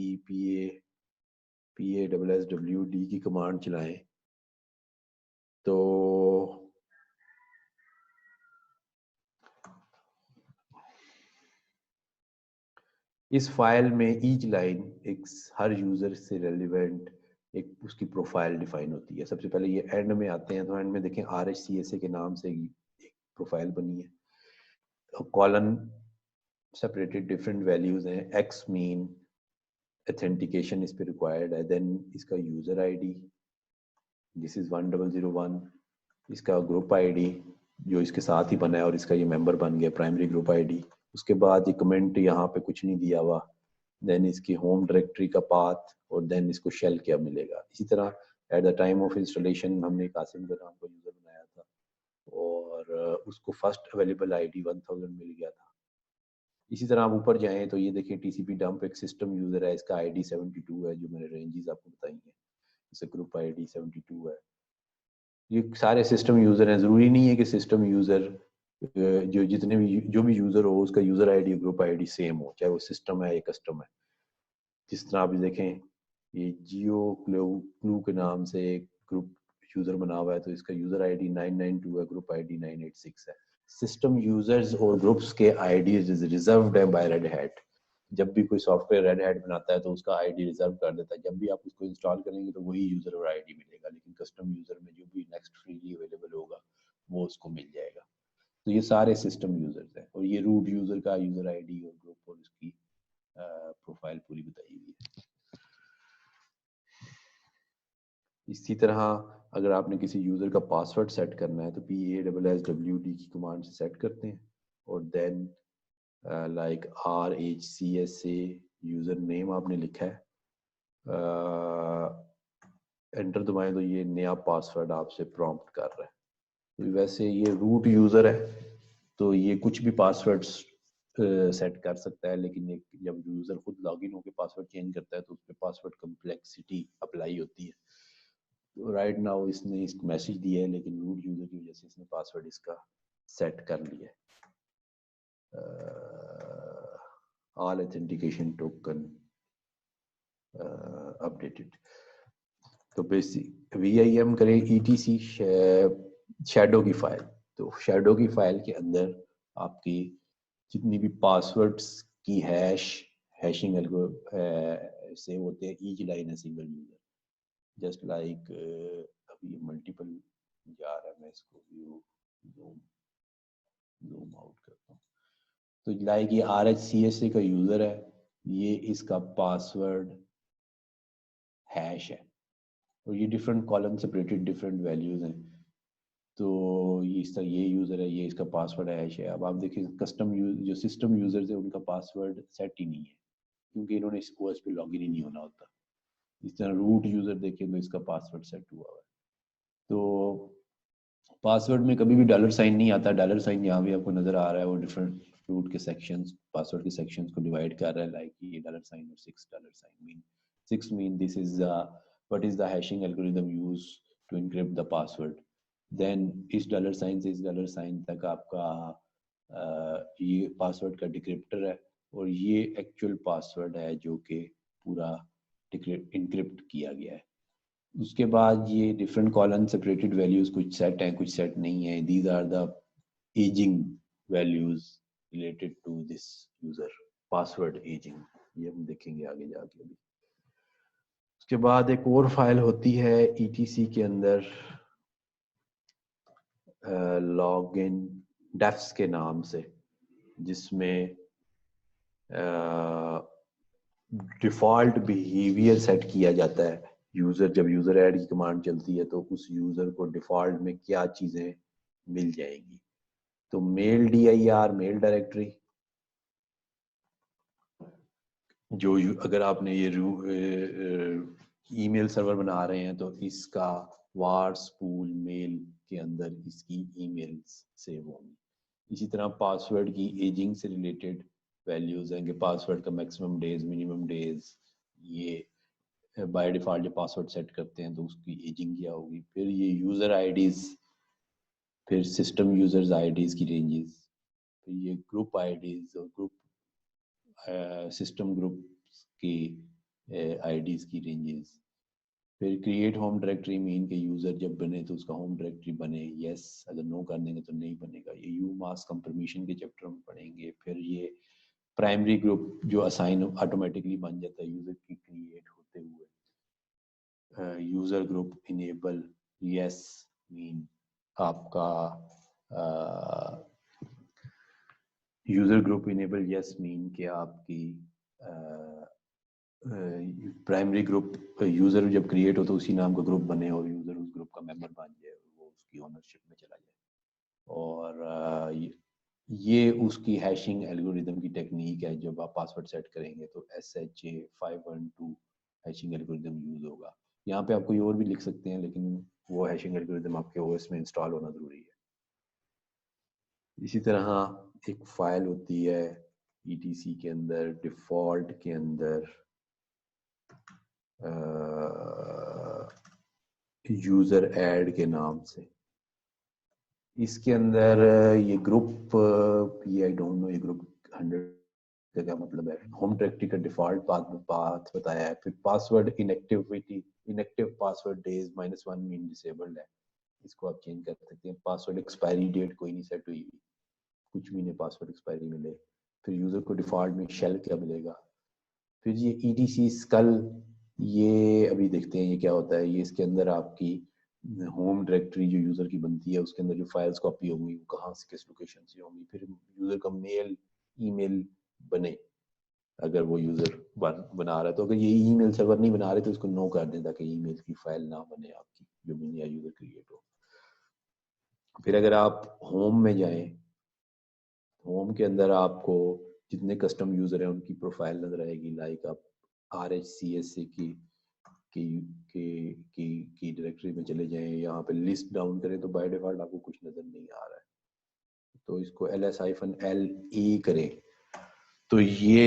PASSWD की कमांड चलाएं तो इस फाइल में ईच लाइन एक हर यूजर से रेलिवेंट एक उसकी प्रोफाइल डिफाइन होती है। सबसे पहले ये एंड में आते हैं, तो एंड में देखें RHCSA के नाम से एक प्रोफाइल बनी है। कॉलन सेपरेटेड डिफरेंट वैल्यूज हैं, एक्स मीन ऑथेंटिकेशन इस पे रिक्वायर्ड है, देन इसका यूजर आईडी, दिस इज 1001, इसका ग्रुप आईडी जो इसके साथ ही बना है और इसका ये मेंबर बन गया, प्राइमरी ग्रुप आईडी। उसके बाद ये कमेंट यहाँ पे कुछ नहीं दिया हुआ, देन इसकी होम डायरेक्टरी का पाथ, और देन इसको शेल क्या मिलेगा। इसी तरह at the time of installation हमने कासिम के नाम का यूजर बनाया था और उसको फर्स्ट अवेलेबल आईडी 1000 मिल गया था। इसी तरह आप ऊपर जाएं तो ये देखिए TCP डंप एक सिस्टम यूजर है, इसका आईडी 72 है, जो मैंने रेंजेस आपको बताई हैं, इसका ग्रुप आईडी 72 है। ये सारे सिस्टम यूजर हैं, जरूरी नहीं है कि सिस्टम यूजर जो भी यूजर हो उसका user ID group ID same हो, चाहे वो सिस्टम है या कस्टम है। जिस तरह आप देखें ये जियो क्लू के नाम से एक ग्रुप यूजर बना हुआ है तो इसका यूजर आईडी 992 है, ग्रुप आईडी 986 है। सिस्टम यूजर्स और ग्रुप्स के आईडीज रिजर्व्ड है बाय रेड हैट। जब भी कोई सॉफ्टवेयर रेड हैट बनाता है तो उसका आईडी रिजर्व कर देता है, जब भी आप उसको इंस्टॉल करेंगे तो वही यूजर और आईडी मिलेगा, लेकिन कस्टम यूजर में जो भी नेक्स्ट फ्रीली अवेलेबल होगा वो उसको मिल जाएगा। तो ये सारे सिस्टम यूजर्स हैं, और ये रूट यूजर का यूजर आईडी और ग्रुप और उसकी प्रोफाइल पूरी बताई हुई है। इसी तरह अगर आपने किसी यूजर का पासवर्ड सेट करना है तो PASSWD की कमांड से सेट करते हैं, और then like RHCSA user name आपने लिखा है, एंटर दबाएं तो ये नया पासवर्ड आपसे प्रॉम्प्ट कर रहा है। तो वैसे ये रूट यूजर है तो ये कुछ भी पासवर्ड्स सेट कर सकता है, लेकिन एक जब यूजर खुद लॉगिन होकर पासवर्ड चेंज करता है तो उस पर पासवर्ड कम्प्लेक्सिटी अप्लाई होती है। तो राइट नाउ इसने इस मैसेज दिया है, लेकिन रूट यूजर की वजह से इसने पासवर्ड इसका सेट कर लिया है। All authentication token updated. तो बेसिक VIM करें ETC शैडो की फाइल। तो शैडो की फाइल के अंदर आपकी जितनी भी पासवर्ड्स की हैशिंग सेव होते हैं, ईच लाइन है सिंगल यूजर, जस्ट लाइक अभी मल्टीपल जा रहा है, मैं इसको व्यू जूम आउट करता हूँ। तो लाइक ये RHCSA का यूजर है, ये इसका पासवर्ड हैश है, और ये different column separated different values हैं। तो ये इसका ये यूजर है, ये इसका पासवर्ड हैश है। अब आप देखिए कस्टम जो सिस्टम यूजर्स है उनका पासवर्ड सेट ही नहीं है, क्योंकि इन्होंने इस OS पे लॉगिन ही नहीं होना होता। इस तरह रूट यूजर देखें तो इसका पासवर्ड सेट हुआ हुआ है। तो पासवर्ड में कभी भी $साइन नहीं आता। $साइन यहाँ भी आपको नजर आ रहा है, वो डिफरेंट रूट के सेक्शंस, पासवर्ड के सेक्शंस को डिवाइड कर रहा है, लाइक ये $साइन और $6 mean 6 mean this is what is the hashing algorithm use to encrypt the password. Then इस $साइन से इस $साइन तक आपका ये पासवर्ड का डिक्रिप्टर है, और ये एक्चुअल पासवर्ड है जो कि पूरा इनक्रिप्ट किया गया है। उसके बाद ये डिफरेंट कॉलम सेपरेटेड वैल्यूज कुछ सेट हैं, कुछ सेट नहीं है। These are the ageing values related to this user, password ageing, ये हम देखेंगे आगे जाके अभी। उसके बाद एक और फाइल होती है ETC के अंदर लॉगिन डेफ्स के नाम से, जिसमें डिफॉल्ट बिहेवियर सेट किया जाता है। यूजर जब यूजर ऐड की कमांड चलती है तो उस यूजर को डिफॉल्ट में क्या चीजें मिल जाएंगी। तो मेल dir मेल डायरेक्टरी, जो अगर आपने ये ईमेल सर्वर बना रहे हैं तो इसका वार्स पूल मेल के अंदर इसकी ईमेल्स सेव होंगी। इसी तरह पासवर्ड की एजिंग से रिलेटेड वैल्यूज हैं कि पासवर्ड का मैक्सिमम डेज, मिनिमम डेज, ये बाय डिफॉल्ट जो पासवर्ड सेट करते हैं तो उसकी एजिंग क्या होगी। फिर ये यूजर आईडीज, फिर सिस्टम यूजर्स आईडीज की रेंजेस, फिर ये ग्रुप आईडीज और ग्रुप सिस्टम ग्रुप की आईडीज की रेंजेस। फिर क्रिएट होम डायरेक्टरी मीन के यूजर जब बने तो उसका होम डायरेक्टरी बने, यस, अगर नो कर देंगे तो नहीं बनेगा। ये यू मास्क हम परमिशन के चैप्टर में पढ़ेंगे। फिर ये प्राइमरी ग्रुप जो असाइन ऑटोमेटिकली बन जाता है यूजर की क्रिएट होते हुए। User group enable, yes mean आपका user group enable, yes mean कि आपकी प्राइमरी ग्रुप यूजर जब क्रिएट हो तो उसी नाम का ग्रुप बने और यूजर उस ग्रुप का मेंबर बन जाए और वो उसकी ओनरशिप में चला जाए। और ये उसकी हैशिंग एल्गोरिदम की टेक्निक है। जब आप पासवर्ड सेट करेंगे तो SHA-512 हैशिंग एल्गोरिदम यूज होगा। यहाँ पे आप कोई और भी लिख सकते हैं, लेकिन वो हैशिंग एल्गोरिदम आपके OS में इंस्टॉल होना जरूरी है। इसी तरह एक फाइल होती है ETC के अंदर, डिफॉल्ट के अंदर यूजर ऐड के नाम से। इसके अंदर ये ग्रुप, ये आई डोंट नो ये ग्रुप 100 इसका क्या मतलब है? होम डायरेक्टरी का डिफॉल्ट पाथ बताया है, फिर password inactive password days -1 mean disabled है, इसको आप चेंज कर सकते हैं। पासवर्ड एक्सपायरी डेट कोई नहीं सेट हुई, कुछ भी नहीं पासवर्ड एक्सपायरी मिले। फिर यूजर को डिफॉल्ट में शेल क्या मिलेगा। फिर ये ETC स्कल, ये अभी देखते हैं ये क्या होता है। ये इसके अंदर आपकी होम डायरेक्टरी जो यूजर की बनती है उसके अंदर जो फाइल्स कॉपी होंगी वो कहाँ से किस लोकेशन से होंगी। फिर यूजर का मेल ईमेल बने, अगर वो यूजर बना रहा है तो, अगर ये ईमेल सर्वर नहीं बना रहे तो उसको नो कर दें ताकि ईमेल की फाइल ना बने आपकी जो भी नया यूजर क्रिएट हो। फिर अगर आप होम में जाएं, होम के अंदर आपको जितने कस्टम यूजर हैं उनकी प्रोफाइल नजर आएगी। लाइक आप RHCSA की डायरेक्टरी में चले जाएं, यहाँ पे लिस्ट डाउन करें तो बाय डिफॉल्ट आपको कुछ नजर नहीं आ रहा है, तो इसको ls-le करें तो ये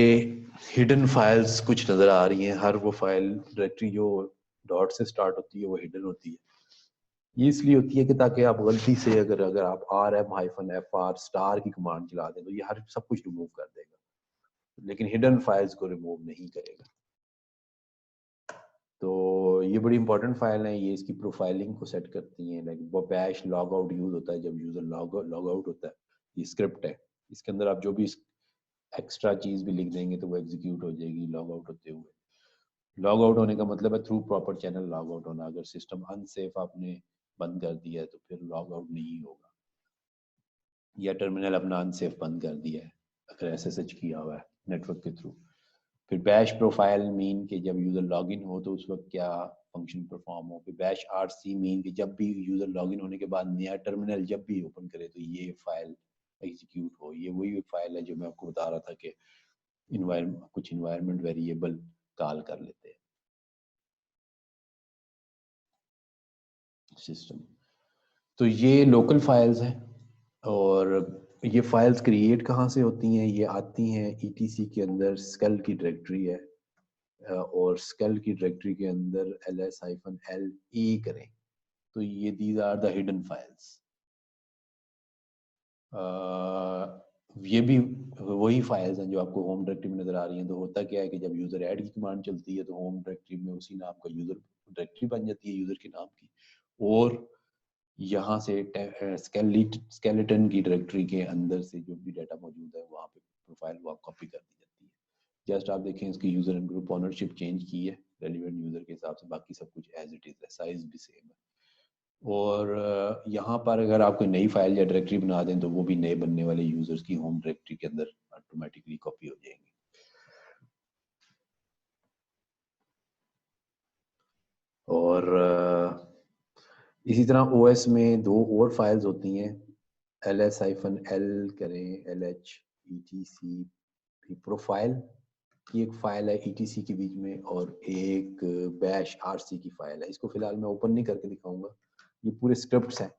हिडन फाइल्स कुछ नजर आ रही हैं। हर वो फाइल डायरेक्टरी जो डॉट से स्टार्ट होती है वो हिडन होती है। ये इसलिए होती है कि ताकि आप गलती से अगर आप rm-fr की कमांड चला दें तो ये हर सब कुछ रिमूव कर देगा, लेकिन हिडन फाइल्स को रिमूव नहीं करेगा। तो ये बड़ी इंपॉर्टेंट फाइल है, ये इसकी प्रोफाइलिंग को सेट करती हैं। लाइक वो बैश लॉग आउट यूज होता है जब यूजर लॉग आउट होता है, ये स्क्रिप्ट है, इसके अंदर आप जो भी एक्स्ट्रा चीज भी लिख देंगे तो वो एग्जीक्यूट हो जाएगी लॉग आउट होते हुए। लॉग आउट होने का मतलब है through proper channel log out होना। अगर सिस्टम अनसेफ आपने बंद कर दिया है तो फिर लॉग आउट नहीं होगा, या टर्मिनल अपना अनसेफ बंद कर दिया है अगर SSH किया हुआ है नेटवर्क के थ्रू। फिर बैश प्रोफाइल मीन कि जब यूजर लॉगिन हो तो उस वक्त क्या फंक्शन परफॉर्म हो। फिर बैश RC मीन कि जब भी यूजर लॉगिन होने के बाद नया टर्मिनल जब भी ओपन करे तो ये फाइल एग्जीक्यूट हो। ये वही फाइल है जो मैं आपको बता रहा था कि कुछ इन्वायरमेंट वेरिएबल कॉल कर लेते हैं सिस्टम। तो ये लोकल फाइल्स हैं, और ये फाइल्स क्रिएट कहाँ से होती हैं? ये आती हैं ETC के अंदर, स्कल की डायरेक्टरी है, और स्कल की डायरेक्टरी के अंदर ls-le करें तो ये these are the hidden files. ये भी वही फाइल्स हैं जो आपको होम डायरेक्टरी में नजर आ रही हैं। तो होता क्या है कि जब यूजर ऐड की कमांड चलती है तो होम डायरेक्टरी में उसी नाम का यूजर डायरेक्टरी बन जाती है यूजर के नाम की, और यहाँ से स्केलेटन की डायरेक्टरी के अंदर से जो भी डाटा मौजूद है वहाँ पे प्रोफाइल वहाँ कॉपी कर दी जाती है। जस्ट आप देखें इसकी user and group ownership change की है रेलिवेंट यूजर के हिसाब से, बाकी सब कुछ एज इट इज है, साइज भी सेम है। और यहाँ पर अगर आप कोई नई फाइल या डायरेक्टरी बना दें तो वो भी नए बनने वाले यूजर्स की होम डायरेक्टरी के अंदर ऑटोमेटिकली कॉपी हो जाएंगे। और इसी तरह OS में दो और फाइल्स होती हैं, ls-l करें LHETC प्रोफाइल की एक फाइल है ETC के बीच में, और एक बैश RC की फाइल है। इसको फिलहाल मैं ओपन नहीं करके दिखाऊंगा, ये पूरे स्क्रिप्ट्स हैं,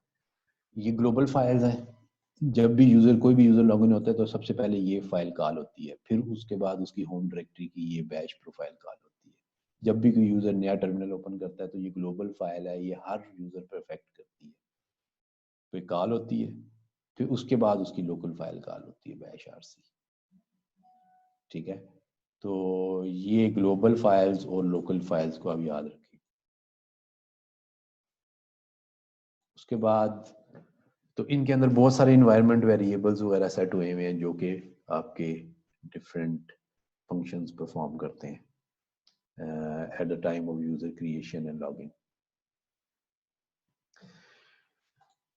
ये ग्लोबल फाइल्स हैं। जब भी कोई भी यूजर लॉगिन होता है तो सबसे पहले ये फाइल कॉल होती है, फिर उसके बाद उसकी होम डायरेक्टरी की ये बैश प्रोफाइल कॉल होती है। जब भी कोई यूजर नया टर्मिनल ओपन करता है तो ये ग्लोबल फाइल है, ये हर यूजर पर इफेक्ट करती है, तो ये कॉल होती है, फिर उसके बाद उसकी लोकल फाइल कॉल होती है बैश RC। ठीक है, तो ये ग्लोबल फाइल्स और लोकल फाइल्स को आप याद रखें। उसके बाद तो इनके अंदर बहुत सारे इन्वायरमेंट वेरिएबल्स वगैरह सेट हुए हुए हैं जो कि आपके डिफरेंट फंक्शंस परफॉर्म करते हैं at the time of user creation and login.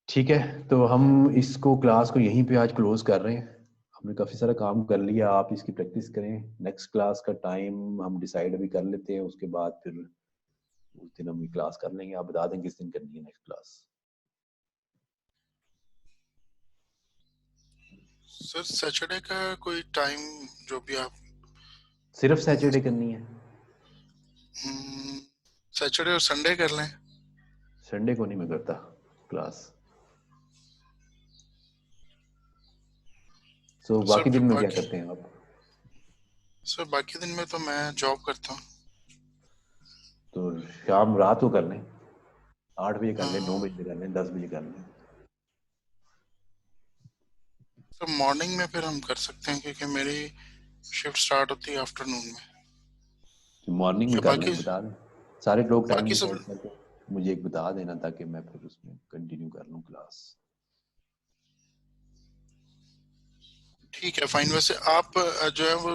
ठीक है, तो हम इसको क्लास को यहीं पे आज क्लोज कर रहे हैं। हमने काफ़ी सारा काम कर लिया, आप इसकी प्रैक्टिस करें। नेक्स्ट क्लास का टाइम हम डिसाइड अभी कर लेते हैं, उसके बाद फिर उस दिन हम ये क्लास कर लेंगे। आप बता दें किस दिन करनी है नेक्स्ट क्लास। सर सैटरडे का कोई टाइम जो भी आप सिर्फ सैटरडे करनी है? सैटरडे और संडे कर लें। संडे को नहीं मैं करता क्लास, तो बाकी दिन में क्या करते हैं आप? सर बाकी दिन में तो मैं जॉब करता हूँ। तो शाम रात को कर लें, 8 बजे कर लें, 9 बजे कर लें, 10 बजे कर लें। सर मॉर्निंग में फिर हम कर सकते हैं क्योंकि मेरी शिफ्ट स्टार्ट होती है आफ्टरनून में मॉर्निंग में या कर बाकी लें, बता दें सारे लोग टाइम बाकी सब डिसाइड करके मुझे एक बता देना ताकि मैं फिर उसमें कंटिन्यू कर लूँ क्लास। ठीक है फाइन। वैसे आप जो है वो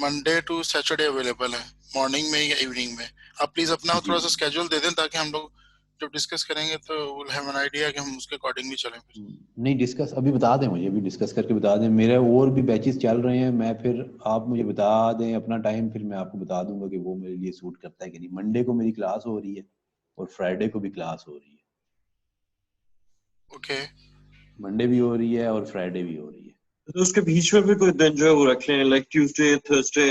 मंडे टू सैटरडे अवेलेबल है मॉर्निंग में या इवनिंग में? आप प्लीज अपना जी थोड़ा सा स्केड्यूल दे दें ताकि हम लोग जब डिस्कस करेंगे तो विल हैव एन आइडिया कि हम उसके अकॉर्डिंगली चलें फिर। नहीं डिस्कस अभी बता दें, मुझे अभी डिस्कस करके बता दें, मेरे और भी बैचेस चल रहे हैं, मैं फिर आप मुझे बता दें अपना टाइम, फिर मैं आपको बता दूंगा कि वो मेरे लिए सूट करता है कि नहीं। मंडे को मेरी क्लास हो रही है और फ्राइडे को भी क्लास हो रही है। ओके मंडे भी हो रही है और फ्राइडे भी हो रही है। तो उसके बीच में भी कोई दिन जो है वो रख लें, लाइक ट्यूसडे, थर्सडे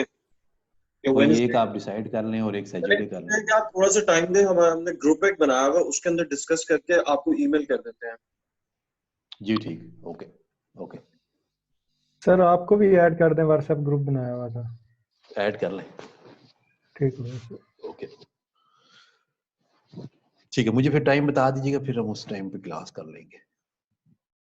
या कोई एक वेडनेसडे। आप डिसाइड कर लें और एक सैटरडे कर लें। आप थोड़ा सा टाइम दें, हमने ग्रुप एक बनाया हुआ, उसके अंदर डिस्कस करके आपको ईमेल कर देते हैं। जी ठीक, ओके ओके। सर आपको भी ऐड कर दें, व्हाट्सएप ग्रुप बनाया हुआ था। ऐड कर लें, ठीक है सर। ओके ठीक है। मुझे फिर टाइम बता दीजिएगा, फिर हम उस टाइम पे क्लास कर लेंगे।